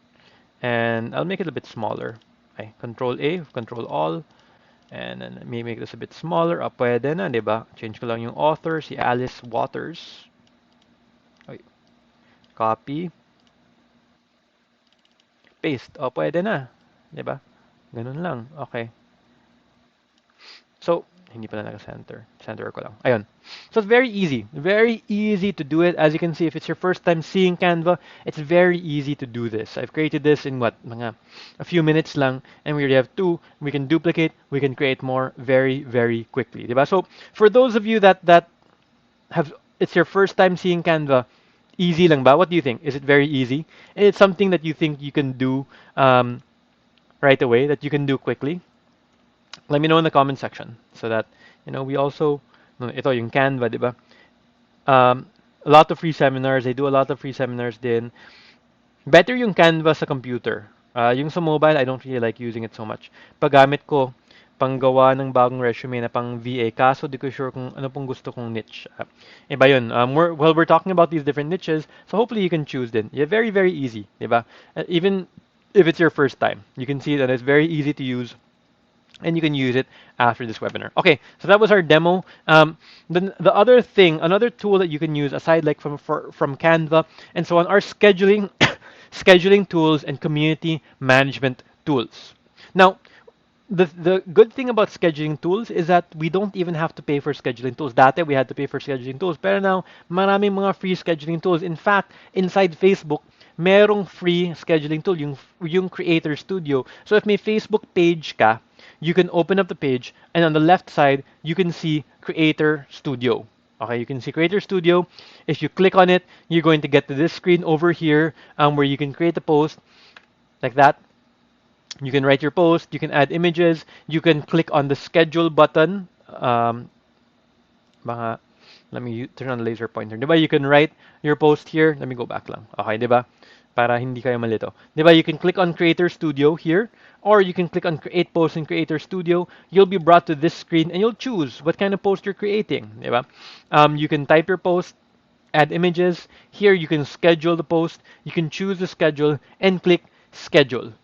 And I'll make it a bit smaller. Okay, Control A, Control All. And then may make this a bit smaller. Pwede na, di ba? Change ko lang yung author, si Alice Waters. Okay. Copy. Paste. Pwede na. Di ba? Ganun lang. Okay. So, hindi pala naka-center. Center ko lang. Ayun. So it's very easy. Very easy to do it. As you can see, if it's your first time seeing Canva, it's very easy to do this. I've created this in what? Mga a few minutes lang. And we already have two. We can duplicate. We can create more very, very quickly. Diba? So for those of you that have, it's your first time seeing Canva, easy lang ba? What do you think? Is it very easy? It's something that you think you can do right away, that you can do quickly? Let me know in the comment section so that we also no, ito yung Canva, di ba? A lot of free seminars, they do a lot of free seminars din. Better yung Canva sa computer. Yung sa mobile, I don't really like using it so much. Paggamit ko panggawa ng bagong resume na pang VA, kaso di ko sure kung ano pong gusto kong niche. Iba yun. We're talking about these different niches, so hopefully you can choose din. Yeah, very, very easy, di ba? Even if it's your first time, you can see that it's very easy to use and you can use it after this webinar. Okay, so that was our demo. The other thing, another tool that you can use aside like from Canva and so on are scheduling, scheduling tools and community management tools. Now, the good thing about scheduling tools is that we don't even have to pay for scheduling tools. Dati we had to pay for scheduling tools, pero now maraming mga free scheduling tools. In fact, inside Facebook, merong free scheduling tool, yung Creator Studio. So if may Facebook page ka, you can open up the page and on the left side, you can see Creator Studio. Okay, you can see Creator Studio. If you click on it, you're going to get to this screen over here where you can create a post like that. You can write your post, you can add images, you can click on the schedule button. Let me turn on the laser pointer. Diba? You can write your post here. Let me go back lang. Okay, diba? para hindi kayo malito. 'Di ba? You can click on Creator Studio here, or you can click on Create Post in Creator Studio. You'll be brought to this screen, and you'll choose what kind of post you're creating. 'Di ba? You can type your post, add images. Here, you can schedule the post. You can choose the schedule and click Schedule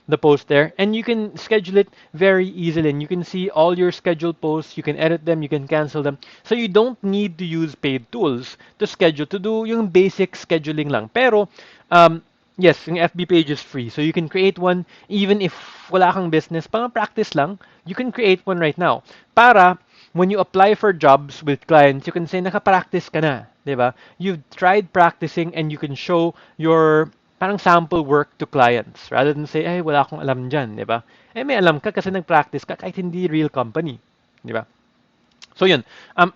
the post there, and you can schedule it very easily, and you can see all your scheduled posts. You can edit them, you can cancel them, so you don't need to use paid tools to schedule, to do yung basic scheduling lang. Pero yes, yung FB page is free, so you can create one even if wala kang business, pang practice lang. You can create one right now para when you apply for jobs with clients, you can say nakapractice ka na, 'di ba? You've tried practicing, and you can show your parang sample work to clients rather than say, ay, wala akong alam dyan, di ba? Eh, may alam ka kasi nag-practice ka kahit hindi real company, di ba? So yun.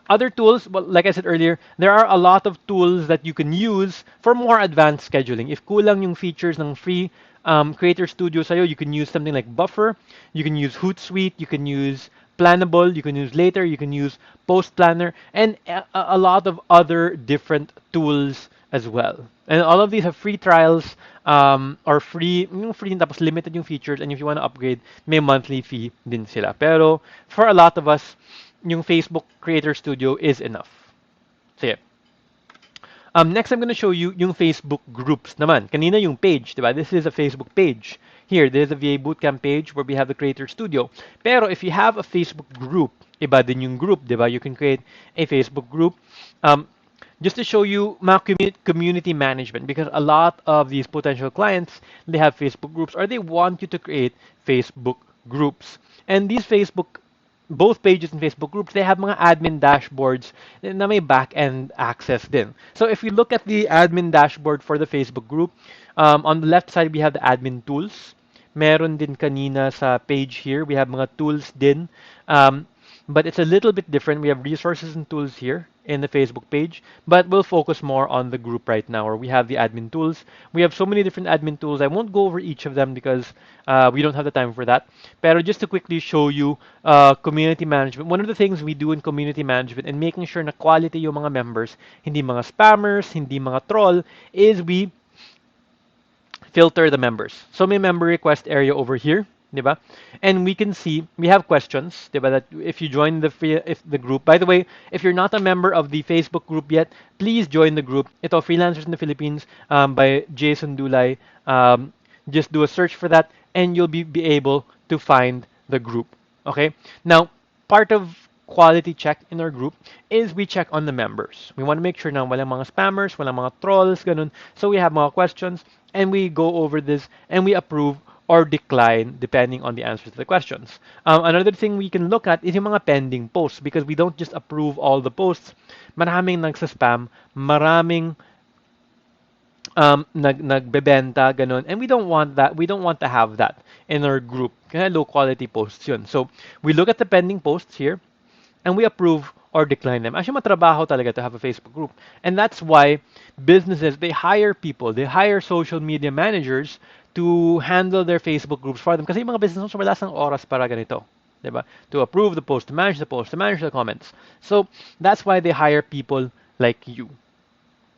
Other tools, well, like I said earlier, there are a lot of tools that you can use for more advanced scheduling. If kulang yung features ng free Creator Studio sa'yo, you can use something like Buffer, you can use Hootsuite, you can use Plannable, you can use Later, you can use Post Planner, and a lot of other different tools as well. And all of these have free trials, or free, yung free tapos limited yung features, and if you want to upgrade, may monthly fee din sila. Pero for a lot of us, yung Facebook Creator Studio is enough. Sige. Next, I'm going to show you yung Facebook groups naman. Kanina yung page, diba? This is a Facebook page. Here, there's a VA Bootcamp page where we have the Creator Studio. Pero if you have a Facebook group, iba din yung group, diba? You can create a Facebook group. Just to show you community management, because a lot of these potential clients, they have Facebook groups, or they want you to create Facebook groups. And these both pages in Facebook groups, they have mga admin dashboards na may back-end access din. So if we look at the admin dashboard for the Facebook group, on the left side, we have the admin tools. Meron din kanina sa page here, we have mga tools din. But it's a little bit different. We have resources and tools here in the Facebook page, but we'll focus more on the group right now, where we have the admin tools. We have so many different admin tools. I won't go over each of them because we don't have the time for that. Pero just to quickly show you community management, one of the things we do in community management and making sure na quality yung mga members, hindi mga spammers, hindi mga troll, is we filter the members. So may member request area over here, diba? And we can see we have questions, diba? That if you join the group. By the way, if you're not a member of the Facebook group yet, please join the group. Ito, Freelancers in the Philippines, by Jason Dulay. Just do a search for that, and you'll be able to find the group. Okay. Now, part of quality check in our group is we check on the members. We want to make sure na walang mga spammers, walang mga trolls, ganun. So we have mga questions, and we go over this, and we approve or decline depending on the answers to the questions. Another thing we can look at is yung mga pending posts, because we don't just approve all the posts. Maraming nagsa-spam, maraming nagbebenta, ganun. And we don't want that. We don't want to have that in our group. Kaya low quality posts yun. So we look at the pending posts here, and we approve or decline them. Actually, matrabaho talaga to have a Facebook group. And that's why businesses, they hire people, they hire social media managers to handle their Facebook groups for them. Kasi yung mga businesses, wala sang oras para ganito. Diba? To approve the post, to manage the post, to manage the comments. So that's why they hire people like you.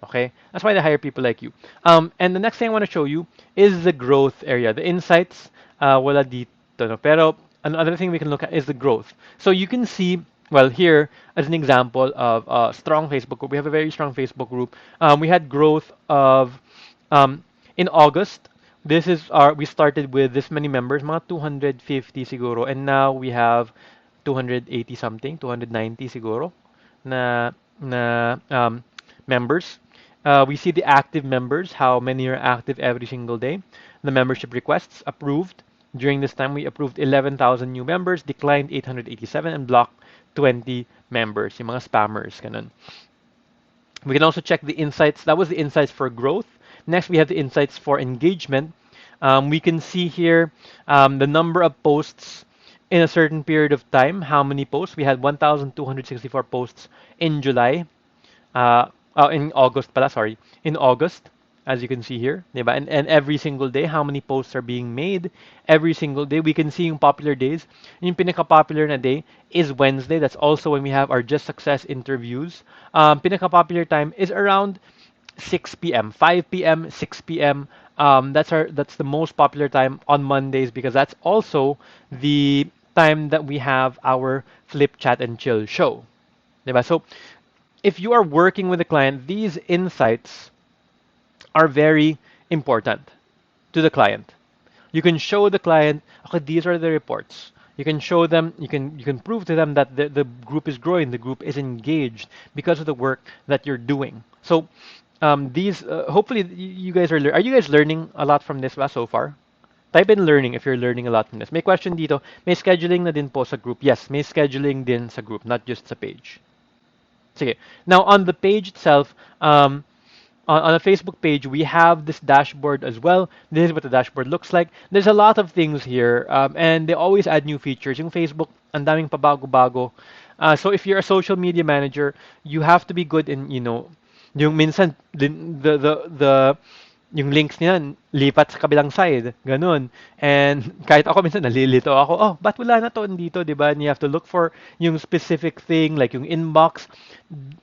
Okay? That's why they hire people like you. And the next thing I want to show you is the growth area. The insights, wala dito. No? Pero another thing we can look at is the growth. So you can see, well, here, as an example of a strong Facebook group, we have a very strong Facebook group. We had growth of, in August, we started with this many members, mga 250 siguro, and now we have 280 something, 290 siguro, na members. We see the active members, how many are active every single day. The membership requests approved. During this time, we approved 11,000 new members, declined 887, and blocked 20 members, yung mga spammers, ganun. We can also check the insights. That was the insights for growth. Next, we have the insights for engagement. We can see here the number of posts in a certain period of time. How many posts? We had 1,264 posts in July. In August pala, sorry. In August, as you can see here. Diba? And every single day, how many posts are being made? Every single day, we can see yung popular days. Yung pinaka-popular na day is Wednesday. That's also when we have our Just Success interviews. Pinaka-popular time is around 6 p.m., 5 p.m., 6 p.m. That's the most popular time on Mondays because that's also the time that we have our Flip Chat and Chill show. Diba? So if you are working with a client, these insights are very important to the client. You can show the client, okay, these are the reports. You can show them, you can prove to them that the group is growing, the group is engaged because of the work that you're doing. So these hopefully you guys are you guys learning a lot from this ba so far? Type in learning if you're learning a lot from this. May question dito, may scheduling na din po sa group. Yes, may scheduling din sa group, not just sa page. Sige. Now on the page itself, on a Facebook page, we have this dashboard as well. This is what the dashboard looks like. There's a lot of things here, and they always add new features. Yung Facebook, ang daming pabago-bago. So if you're a social media manager, you have to be good in, yung minsan, yung links niya, lipat sa kabilang side, ganun. And kahit ako minsan nalilito ako, oh, ba't wala na to dito, di ba? And you have to look for yung specific thing, like yung inbox,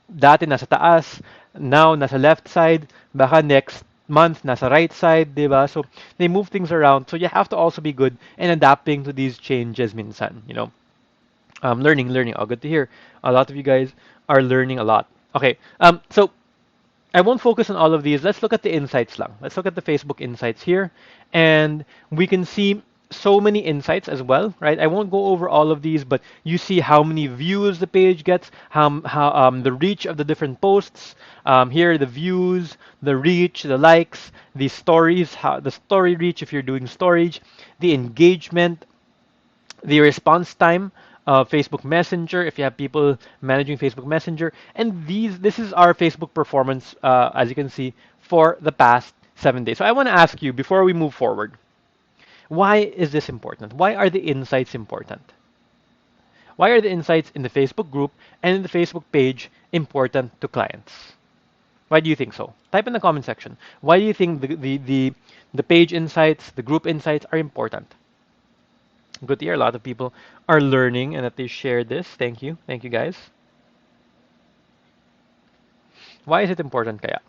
dati nasa taas, now nasa left side, baka next month nasa right side, di ba? So they move things around. So you have to also be good in adapting to these changes minsan, learning. Oh, good to hear. A lot of you guys are learning a lot. Okay. So I won't focus on all of these. Let's look at the insights lang. Let's look at the Facebook insights here. And we can see so many insights as well, right? I won't go over all of these, but you see how many views the page gets, how the reach of the different posts. Here, the views, the reach, the likes, the stories, how the story reach if you're doing storage, the engagement, the response time of Facebook Messenger if you have people managing Facebook Messenger, and this is our Facebook performance as you can see for the past 7 days. So I want to ask you before we move forward, why is this important? Why are the insights important? Why are the insights in the Facebook group and in the Facebook page important to clients? Why do you think so? Type in the comment section. Why do you think the page insights, the group insights are important? Good to hear a lot of people are learning and that they share this. Thank you. Thank you, guys. Why is it important kaya?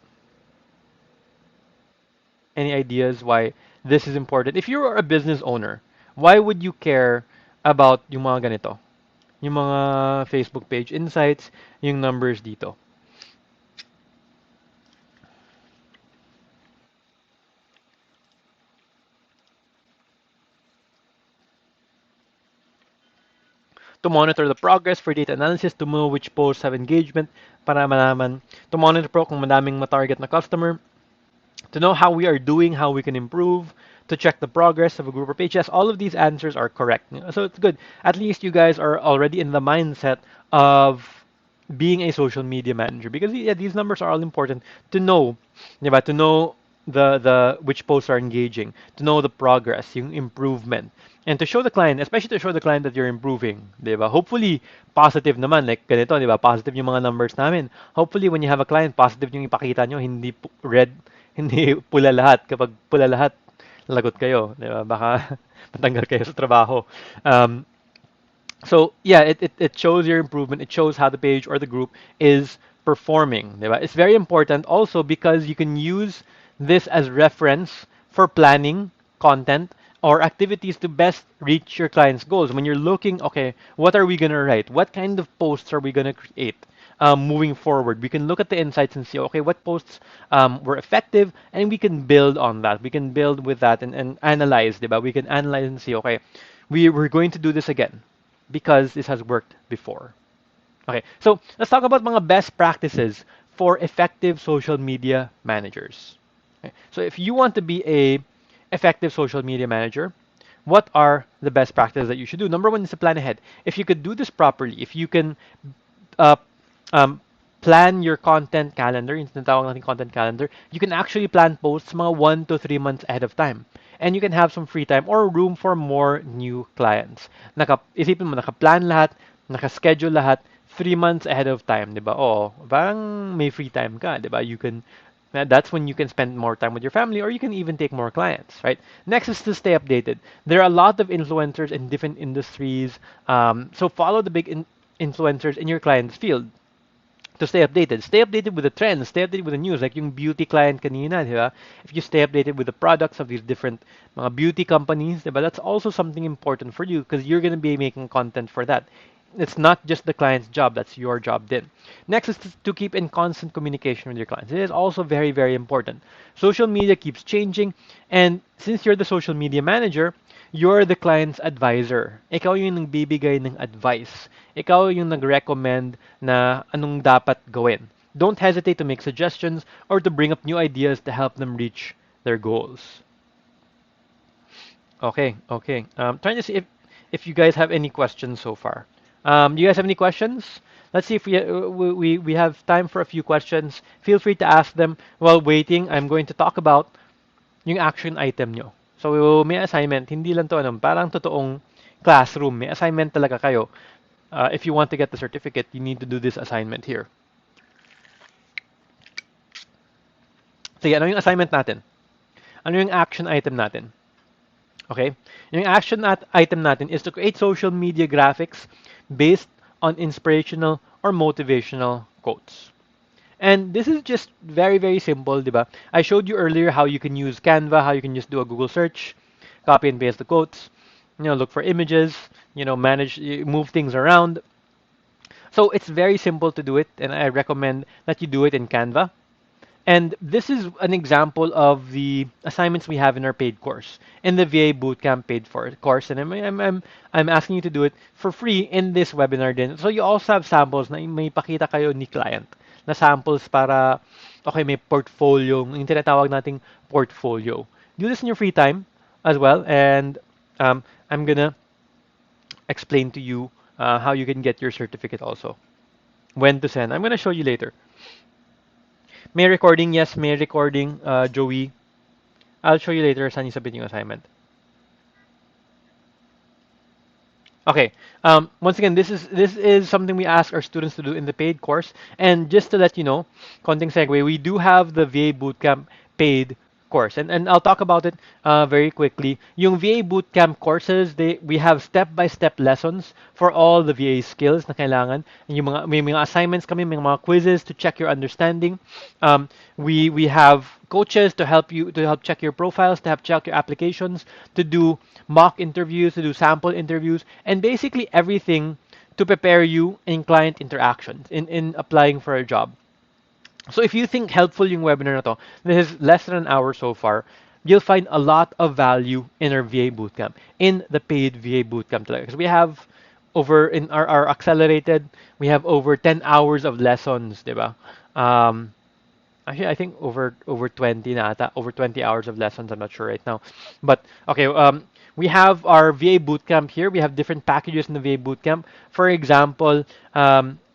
Any ideas why this is important? If you're a business owner, why would you care about yung mga ganito? Yung mga Facebook page insights, yung numbers dito. To monitor the progress for data analysis, to know which posts have engagement, para malaman. To monitor po kung madaming matarget na customer, to know how we are doing, how we can improve, to check the progress of a group or page. Yes, all of these answers are correct. So it's good. At least you guys are already in the mindset of being a social media manager because yeah, these numbers are all important to know, diba? To know the which posts are engaging, to know the progress, yung improvement, and to show the client, especially to show the client that you're improving, diba? Hopefully positive naman like ganito, diba? Positive yung mga numbers namin. Hopefully when you have a client, positive yung ipakita nyo, hindi red, hindi pula lahat. Kapag pula lahat, lagot kayo, diba? Baka matanggal kayo sa trabaho. So yeah, it shows your improvement. It shows how the page or the group is performing. Diba? It's very important also because you can use this as reference for planning content or activities to best reach your client's goals. When you're looking, okay, what are we gonna write? What kind of posts are we gonna create? Moving forward, we can look at the insights and see, okay, what posts were effective, and we can build on that. We can build with that and analyze, diba? We can analyze and see, okay, we're going to do this again because this has worked before. Okay, so let's talk about mga best practices for effective social media managers. Okay, so if you want to be a effective social media manager, what are the best practices that you should do? Number one is to plan ahead. If you could do this properly, if you can uh, um, plan your content calendar, yung tinatawag natin content calendar, you can actually plan posts mga 1 to 3 months ahead of time. And you can have some free time or room for more new clients. Isipin mo, naka-plan lahat, naka-schedule lahat, 3 months ahead of time, di ba? Oh, parang may free time ka, di ba? That's when you can spend more time with your family or you can even take more clients, right? Next is to stay updated. There are a lot of influencers in different industries. So follow the big influencers in your client's field. to stay updated. Stay updated with the trends, stay updated with the news, like yung beauty client kanina, di ba? If you stay updated with the products of these different mga beauty companies, di ba? That's also something important for you because you're going to be making content for that. It's not just the client's job, that's your job then. Next is to keep in constant communication with your clients. It is also very, very important. Social media keeps changing, and since you're the social media manager, you're the client's advisor. Ikaw yung nagbibigay ng advice. Ikaw yung nag-recommend na anong dapat gawin. Don't hesitate to make suggestions or to bring up new ideas to help them reach their goals. Okay, okay. Trying to see if you guys have any questions so far. Do you guys have any questions? Let's see if we have time for a few questions. Feel free to ask them while waiting. I'm going to talk about yung action item nyo. So, may assignment. Hindi lang to parang totoong classroom. May assignment talaga kayo. If you want to get the certificate, you need to do this assignment here. Sige, ano yung assignment natin? Ano yung action item natin? Okay? Yung action item natin is to create social media graphics based on inspirational or motivational quotes. And this is just very, very simple, diba? I showed you earlier how you can use Canva, how you can just do a Google search, copy and paste the quotes, look for images, manage, move things around. So it's very simple to do it, and I recommend that you do it in Canva. And this is an example of the assignments we have in our paid course, in the VA Bootcamp paid for course. And I'm asking you to do it for free in this webinar din. So you also have samples na may pakita kayo ni client na samples para, okay, may portfolio, yung tinatawag nating portfolio. Do this in your free time as well. And I'm gonna explain to you how you can get your certificate also. When to send. I'm gonna show you later. May recording, yes, may recording, Joey. I'll show you later saan isabit yung assignment. Okay. Once again, this is something we ask our students to do in the paid course. And just to let you know, konting segue, we do have the VA Bootcamp paid course, and I'll talk about it very quickly. Yung VA Bootcamp courses, we have step-by-step lessons for all the VA skills na kailangan. And yung may mga assignments kami, may mga quizzes to check your understanding. We have coaches to help check your profiles, to help check your applications, to do mock interviews, to do sample interviews, and basically everything to prepare you in client interactions, in applying for a job. So if you think helpful yung webinar na to, this is less than an hour so far, you'll find a lot of value in our VA Bootcamp, in the paid VA Bootcamp. Because we have in our accelerated, we have over 10 hours of lessons, diba? Actually, I think over 20 na ata, over 20 hours of lessons. I'm not sure right now. But okay, we have our VA Bootcamp here. We have different packages in the VA Bootcamp. For example,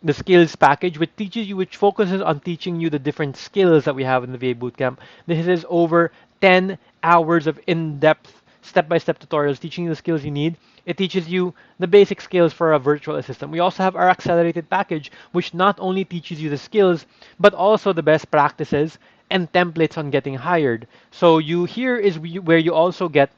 the skills package, which focuses on teaching you the different skills that we have in the VA Bootcamp. This is over 10 hours of in-depth, step-by-step tutorials teaching you the skills you need. It teaches you the basic skills for a virtual assistant. We also have our accelerated package, which not only teaches you the skills, but also the best practices and templates on getting hired. So here is where you also get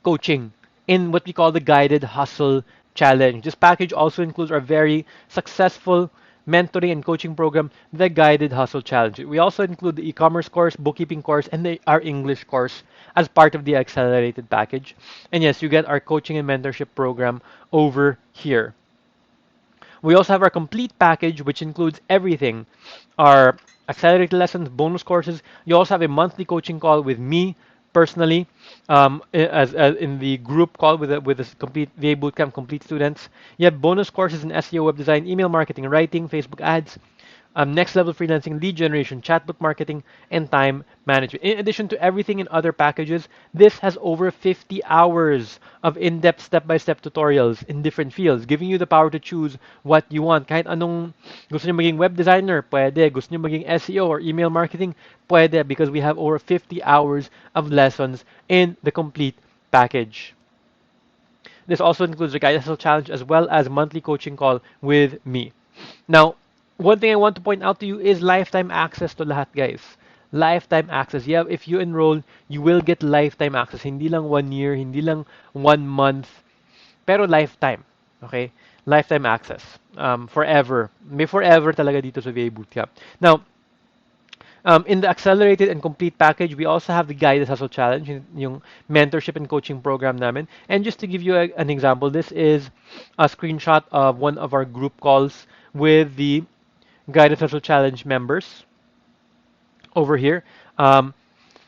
coaching in what we call the Guided Hustle Challenge. This package also includes our very successful mentoring and coaching program, the Guided Hustle Challenge. We also include the e-commerce course, bookkeeping course, and our English course as part of the accelerated package. And yes, you get our coaching and mentorship program over here. We also have our complete package, which includes everything. Our accelerated lessons, bonus courses. You also have a monthly coaching call with me personally, as in the group call with the complete VA Bootcamp complete students. You have bonus courses in SEO, web design, email marketing, writing, Facebook ads, next level freelancing, lead generation, chatbot marketing, and time management. In addition to everything in other packages, this has over 50 hours of in-depth step-by-step tutorials in different fields, giving you the power to choose what you want. Kahit anong gusto niyo maging web designer, pwede. Gusto niyo maging SEO or email marketing, pwede, because we have over 50 hours of lessons in the complete package. This also includes the Guided Hustle Challenge as well as monthly coaching call with me. Now, one thing I want to point out to you is lifetime access to lahat, guys. Lifetime access. Yeah, if you enroll, you will get lifetime access. Hindi lang 1 year, hindi lang 1 month, pero lifetime. Okay? lifetime access. Forever. May forever talaga dito sa VA Bootcamp. Now, in the accelerated and complete package, we also have the Guided Hustle Challenge, yung mentorship and coaching program namin. And just to give you an example, this is a screenshot of one of our group calls with the Guided Hustle Challenge members over here. Um,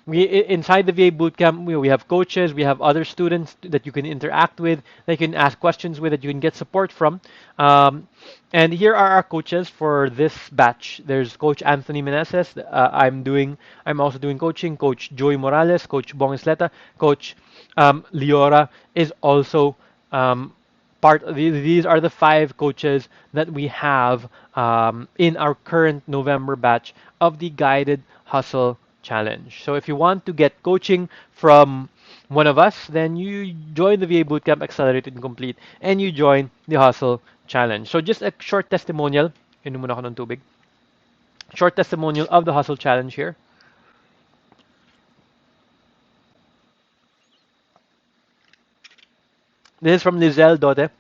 inside the VA bootcamp, we have coaches, we have other students that you can interact with, that you can ask questions with, that you can get support from. And here are our coaches for this batch. There's Coach Anthony Meneses. I'm also doing coaching. Coach Joey Morales, Coach Bong Isleta, Coach Liora is also part of these are the 5 coaches that we have in our current November batch of the Guided Hustle Challenge. So if you want to get coaching from one of us, then you join the VA Bootcamp Accelerated and Complete and you join the Hustle Challenge. So just a short testimonial. Inom muna ako ng tubig. Short testimonial of the Hustle Challenge here. This is from Lizelle Dote.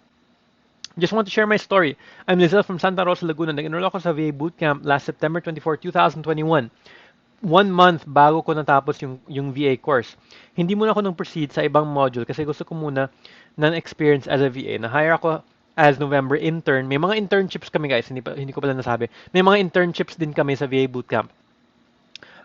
Just want to share my story. I'm Lizelle from Santa Rosa, Laguna. Nag-enroll ako sa VA Bootcamp last September 24, 2021. 1 month bago ko natapos yung VA course. Hindi muna ako nang proceed sa ibang module kasi gusto ko muna ng experience as a VA. Na-hire ako as November intern. May mga internships kami guys, hindi ko pala nasabi. May mga internships din kami sa VA Bootcamp.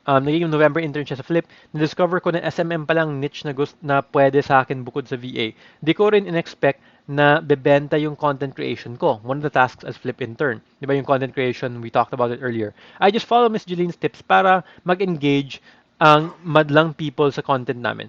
Naging November intern siya sa Flip. Na-discover ko na SMM palang niche na pwede sa akin bukod sa VA. Di ko rin in-expect na bebenta yung content creation ko. One of the tasks as Flip intern. Di ba yung content creation, we talked about it earlier. I just follow Miss Jeline's tips para mag-engage ang madlang people sa content namin.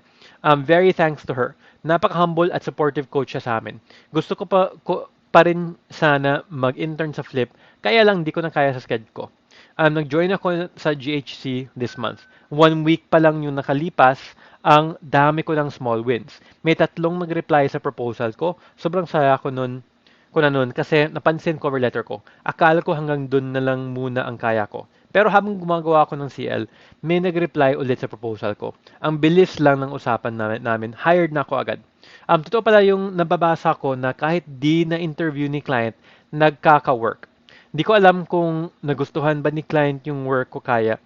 Very thanks to her. Napaka-humble at supportive coach siya sa amin. Gusto ko pa rin sana mag-intern sa Flip, kaya lang di ko na kaya sa schedule ko. Nag-join ako sa GHC this month. 1 week pa lang yung nakalipas, ang dami ko ng small wins. May 3 nag-reply sa proposal ko. Sobrang saya ko na nun kasi napansin cover letter ko. Akala ko hanggang dun na lang muna ang kaya ko. Pero habang gumagawa ako ng CL, may nag-reply ulit sa proposal ko. Ang bilis lang ng usapan namin, hired na ako agad. Totoo pala yung nababasa ko na kahit di na interview ni client, nagkaka-work. Di ko alam kung nagustuhan ba ni client yung work kaya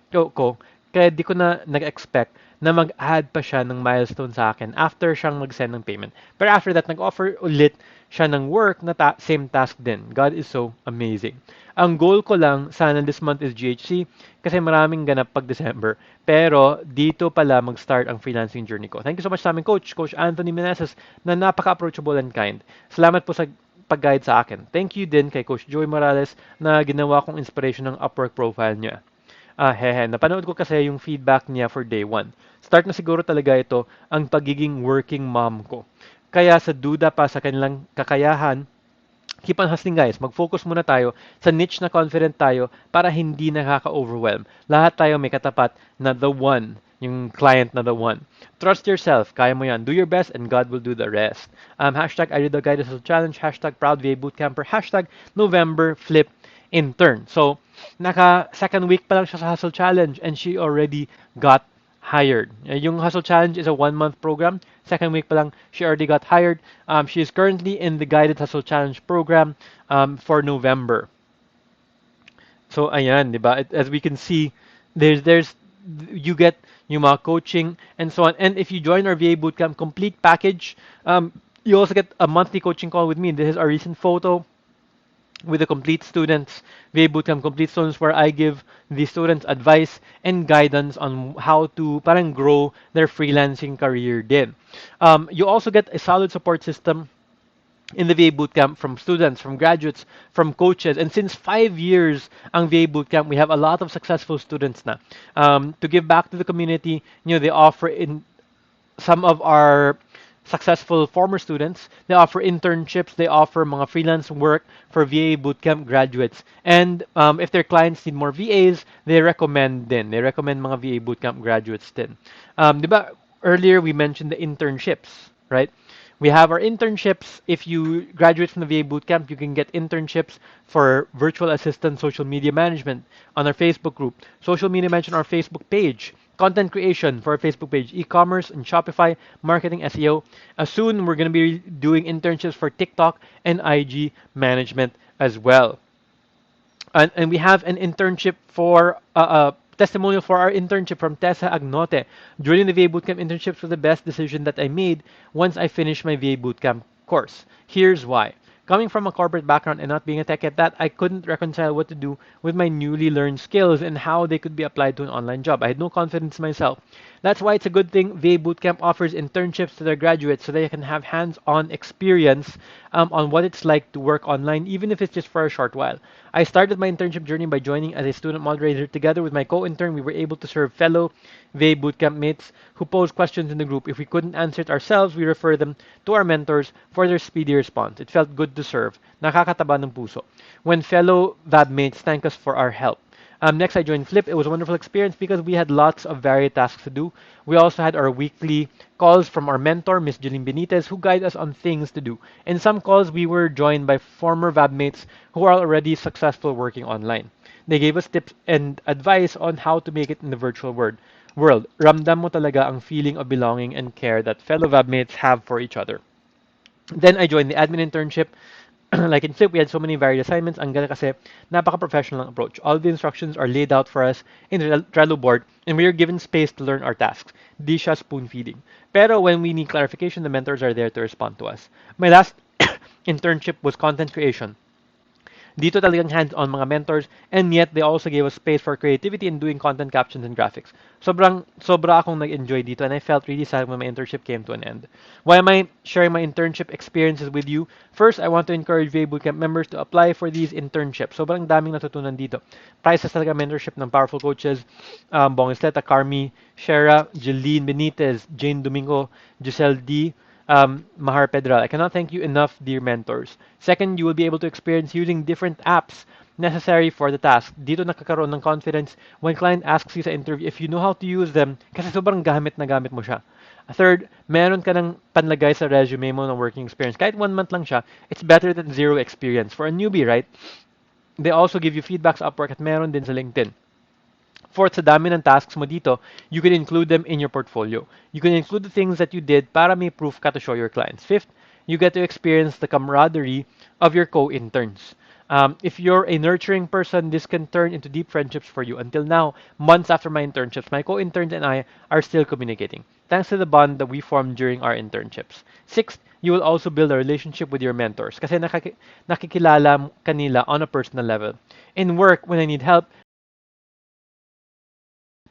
di ko na nag-expect na mag-add pa siya ng milestone sa akin after siyang mag-send ng payment. Pero after that, nag-offer ulit siya ng work na same task din. God is so amazing. Ang goal ko lang, sana this month is GHC kasi maraming ganap pag December. Pero dito pala mag-start ang freelancing journey ko. Thank you so much sa aming coach, Coach Anthony Meneses, na napaka-approachable and kind. Salamat po sa pag-guide sa akin. Thank you din kay Coach Joey Morales na ginawa kong inspiration ng Upwork profile niya. Napanood ko kasi yung feedback niya for day 1. Start na siguro talaga ito ang pagiging working mom ko. Kaya sa duda pa sa kanilang kakayahan, keep on hustling guys. Mag-focus muna tayo sa niche na confident tayo para hindi nakaka-overwhelm. Lahat tayo may katapat na the one, yung client na the one. Trust yourself. Kaya mo yan. Do your best and God will do the rest. Hashtag I did the Guided Hustle Challenge. Hashtag Proud VA Bootcamper. Hashtag November Flip Intern. So, second week pa lang siya sa Hustle Challenge and she already got hired. Yung Hustle Challenge is a 1-month program. Second week pa lang, she already got hired. She is currently in the Guided Hustle Challenge program for November. So, ayan, di ba? As we can see, there's you get yung mga coaching and so on. And if you join our VA Bootcamp complete package, you also get a monthly coaching call with me. This is our recent photo with the complete students, VA Bootcamp complete students, where I give the students advice and guidance on how to parang grow their freelancing career din. You also get a solid support system in the VA Bootcamp from students, from graduates, from coaches. And since 5 years ang VA Bootcamp, we have a lot of successful students na. To give back to the community, they offer in some of our successful former students, they offer internships, they offer mga freelance work for VA Bootcamp graduates. And if their clients need more VAs, they recommend din. They recommend mga VA Bootcamp graduates din. Diba, earlier we mentioned the internships, right? We have our internships. If you graduate from the VA Bootcamp, you can get internships for virtual assistant social media management on our Facebook group, social media management on our Facebook page, content creation for a Facebook page, e-commerce and Shopify, marketing, SEO. Soon, we're going to be doing internships for TikTok and IG management as well. And we have an internship for testimonial for our internship from Tessa Agnote. Joining the VA Bootcamp internships was the best decision that I made once I finished my VA Bootcamp course. Here's why. Coming from a corporate background and not being a tech at that, I couldn't reconcile what to do with my newly learned skills and how they could be applied to an online job. I had no confidence in myself. That's why it's a good thing VA Bootcamp offers internships to their graduates so they can have hands-on experience on what it's like to work online, even if it's just for a short while. I started my internship journey by joining as a student moderator. Together with my co-intern, we were able to serve fellow VA Bootcamp mates who posed questions in the group. If we couldn't answer it ourselves, we refer them to our mentors for their speedy response. It felt good to serve. Nakakataba ng puso. When fellow VAB mates thank us for our help. Next, I joined Flip. It was a wonderful experience because we had lots of varied tasks to do. We also had our weekly calls from our mentor, Miss Jeline Benitez, who guide us on things to do. In some calls, we were joined by former VAB mates who are already successful working online. They gave us tips and advice on how to make it in the virtual world. Ramdam mo talaga ang feeling of belonging and care that fellow VAB mates have for each other. Then I joined the admin internship. Like in Flip, we had so many varied assignments. Ang ganda kasi napaka-professional ang approach. All the instructions are laid out for us in the Trello board and we are given space to learn our tasks. Di siya spoon feeding. Pero when we need clarification, the mentors are there to respond to us. My last internship was content creation. Dito talagang hands-on mga mentors, and yet they also gave us space for creativity in doing content captions and graphics. Sobra akong nag-enjoy dito, and I felt really sad when my internship came to an end. Why am I sharing my internship experiences with you? First, I want to encourage VA Bootcamp members to apply for these internships. Sobrang daming natutunan dito. Prices talaga mentorship ng powerful coaches, Bong Esleta, Carmi, Shera, Jeline Benitez, Jane Domingo, Giselle D., Mahar Pedral. I cannot thank you enough, dear mentors. Second, you will be able to experience using different apps necessary for the task. Dito nakakaroon ng confidence when client asks you sa interview if you know how to use them kasi sobrang gamit na gamit mo siya. Third, meron ka ng panlagay sa resume mo ng working experience. Kahit 1 month lang siya, it's better than zero experience. For a newbie, right? They also give you feedback sa Upwork at meron din sa LinkedIn. Fourth, sa dami ng tasks mo dito, you can include them in your portfolio. You can include the things that you did para may proof ka to show your clients. Fifth, you get to experience the camaraderie of your co-interns. If you're a nurturing person, this can turn into deep friendships for you. Until now, months after my internships, my co-interns and I are still communicating, thanks to the bond that we formed during our internships. Sixth, you will also build a relationship with your mentors kasi nakikilala kanila on a personal level. In work, when I need help,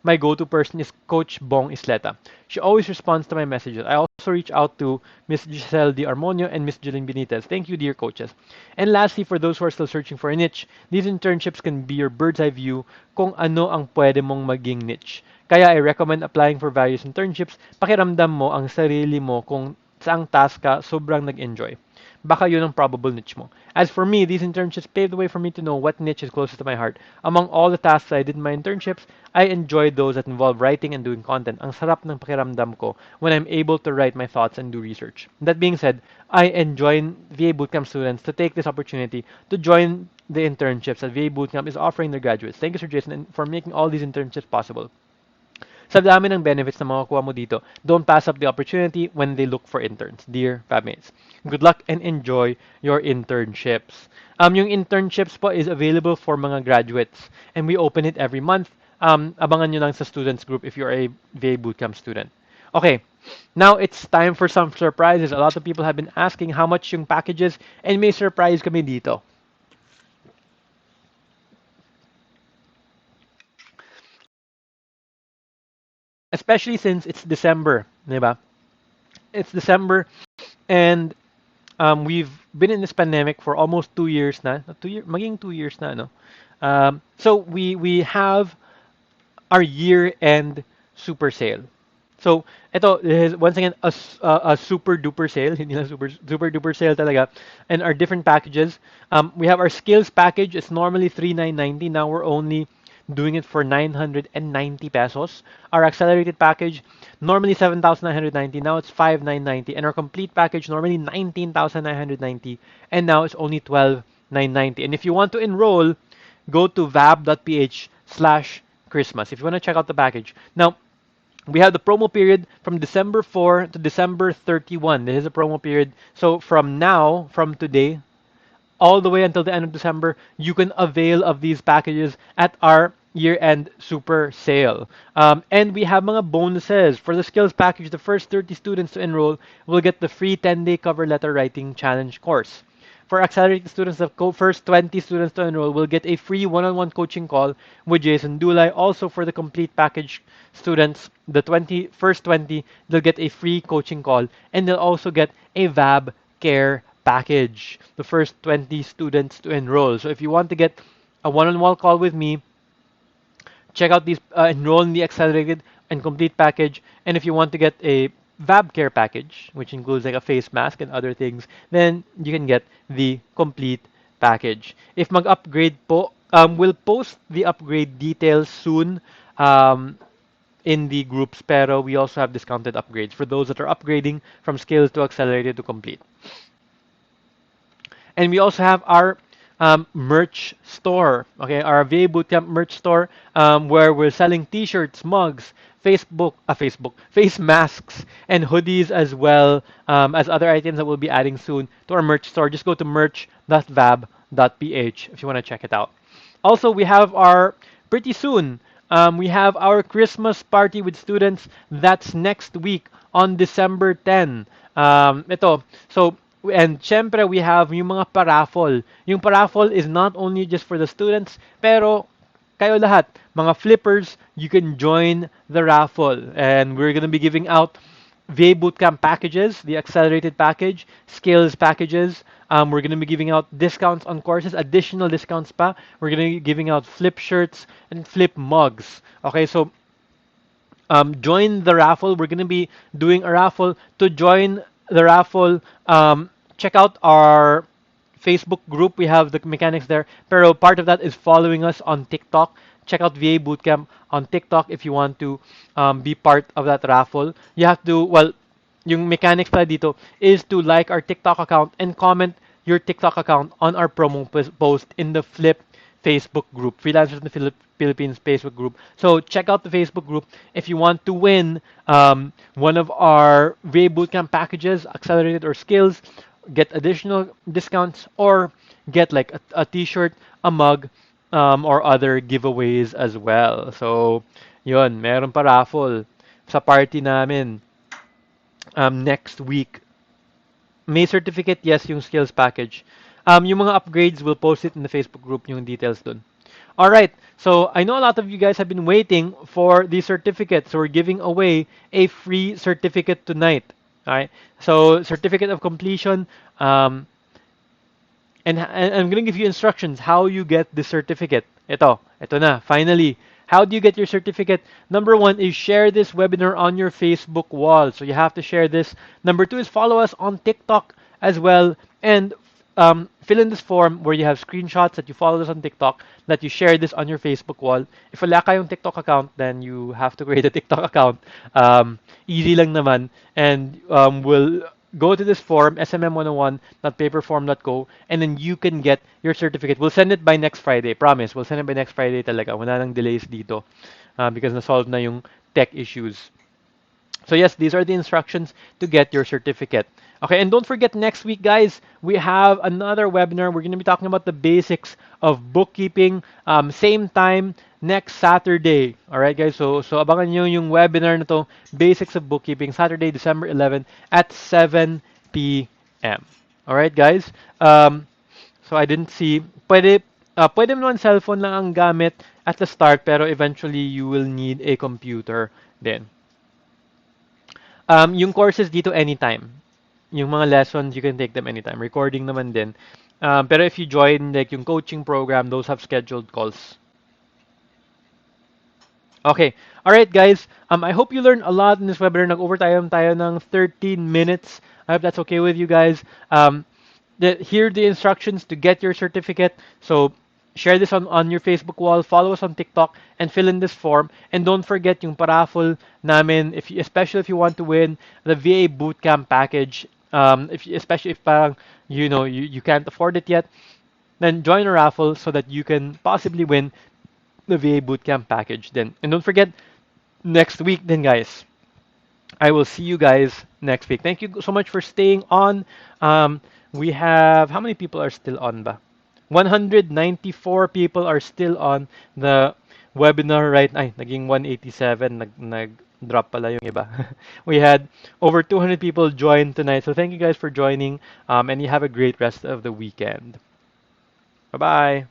my go-to person is Coach Bong Isleta. She always responds to my messages. I also reach out to Miss Giselle Di Armonio and Miss Jeline Benitez. Thank you, dear coaches. And lastly, for those who are still searching for a niche, these internships can be your bird's eye view kung ano ang pwede mong maging niche. Kaya I recommend applying for various internships. Pakiramdam mo ang sarili mo kung saang task ka sobrang nag-enjoy. Baka yun ang probable niche mo. As for me, these internships paved the way for me to know what niche is closest to my heart. Among all the tasks I did in my internships, I enjoyed those that involve writing and doing content. Ang sarap ng pakiramdam ko when I'm able to write my thoughts and do research. That being said, I enjoin VA Bootcamp students to take this opportunity to join the internships that VA Bootcamp is offering their graduates. Thank you, Sir Jason, for making all these internships possible. Sa dami ng benefits na makukuha mo dito, don't pass up the opportunity when they look for interns, dear fabmates. Good luck and enjoy your internships. Yung internships po is available for mga graduates and we open it every month. Abangan nyo lang sa students group if you're a VA Bootcamp student. Okay, now it's time for some surprises. A lot of people have been asking how much yung packages and may surprise kami dito. Especially since it's December, di ba? It's December, and we've been in this pandemic for almost 2 years na. 2 year, maging 2 years na, no? So we have our year-end super sale. So ito is once again a super duper sale, hindi lang super duper sale talaga, and our different packages. We have our skills package. It's normally 3,990. Now we're only doing it for 990 pesos. Our accelerated package, normally 7,990, now it's 5,990. And our complete package, normally 19,990, and now it's only 12,990. And if you want to enroll, go to vab.ph/Christmas if you want to check out the package. Now, We have the promo period from December 4 to December 31. This is a promo period. So from now, from today, all the way until the end of December, you can avail of these packages at our year-end super sale. And we have mga bonuses. For the skills package, the first 30 students to enroll will get the free 10-day cover letter writing challenge course. For accelerated students, the first 20 students to enroll will get a free one-on-one coaching call with Jason Dulay. Also, for the complete package students, the first 20, they'll get a free coaching call, and they'll also get a VAB care package. The first 20 students to enroll. So if you want to get a one-on-one call with me, check out these, enroll in the accelerated and complete package. And if you want to get a VAB care package, which includes like a face mask and other things, then you can get the complete package. If mag-upgrade po, we'll post the upgrade details soon in the groups, pero we also have discounted upgrades for those that are upgrading from skills to accelerated to complete. And we also have our merch store, okay, our VA Bootcamp merch store, where we're selling T-shirts, mugs, face masks, and hoodies as well as other items that we'll be adding soon to our merch store. Just go to merch.vab.ph if you want to check it out. Also, we have our pretty soon. We have our Christmas party with students. That's next week on December 10. Ito. So, and syempre, we have yung mga paraffol. Yung paraffol is not only just for the students, pero kayo lahat, mga flippers, you can join the raffle. And we're gonna be giving out VA Bootcamp packages, the accelerated package, skills packages. We're going to be giving out discounts on courses, additional discounts pa. We're going to be giving out flip shirts and flip mugs. Okay, so join the raffle. We're going to be doing a raffle. To join the raffle, check out our Facebook group. We have the mechanics there. Pero part of that is following us on TikTok. Check out VA Bootcamp on TikTok if you want to be part of that raffle. You have to, well, yung mechanics pala dito is to like our TikTok account and comment your TikTok account on our promo post in the Flip Facebook group, Freelancers in the Philippines Facebook group. So check out the Facebook group if you want to win one of our VA Bootcamp packages, accelerated or skills, get additional discounts, or get like a t-shirt, a mug, or other giveaways as well. So, yun, meron pa raffle sa party namin next week. May certificate, yes, yung skills package. Yung mga upgrades, we'll post it in the Facebook group, yung details dun. All right, so I know a lot of you guys have been waiting for the certificate, so we're giving away a free certificate tonight. All right, so certificate of completion, and I'm gonna give you instructions how you get the certificate. Ito na, finally. How do you get your certificate? Number one is share this webinar on your Facebook wall. So you have to share this. Number two is follow us on TikTok as well. And fill in this form where you have screenshots that you follow us on TikTok, that you share this on your Facebook wall. If wala kayong TikTok account, then you have to create a TikTok account. Easy lang naman. And we'll go to this form, smm101.paperform.co, and then you can get your certificate. We'll send it by next Friday. Promise. We'll send it by next Friday talaga. Wala nang delays dito because na-solve na yung tech issues. So yes, these are the instructions to get your certificate. Okay, and don't forget next week, guys, we have another webinar. We're going to be talking about the basics of bookkeeping. Same time next Saturday. All right, guys. So abangan nyo yung webinar na to, Basics of Bookkeeping, Saturday, December 11 at 7 p.m. All right, guys. So I didn't see. Pwede mo naman cellphone lang ang gamit at the start, pero eventually you will need a computer then. Yung courses dito anytime. Yung mga lessons, you can take them anytime. Recording naman din. Pero if you join like yung coaching program, those have scheduled calls. Okay. All right, guys. I hope you learned a lot in this webinar. Nag-overtime tayo ng 13 minutes. I hope that's okay with you guys. Here are the instructions to get your certificate. So share this on your Facebook wall, follow us on TikTok, and fill in this form. And don't forget yung paraffle namin, especially if you want to win the VA Bootcamp package. Especially if parang, you can't afford it yet, then join a raffle so that you can possibly win the VA Bootcamp package then. And don't forget, next week then, guys. I will see you guys next week. Thank you so much for staying on. We have, how many people are still on ba? 194 people are still on the webinar right now. Ay, naging 187. Nag-drop pala yung iba. We had over 200 people join tonight. So thank you guys for joining. And you have a great rest of the weekend. Bye-bye.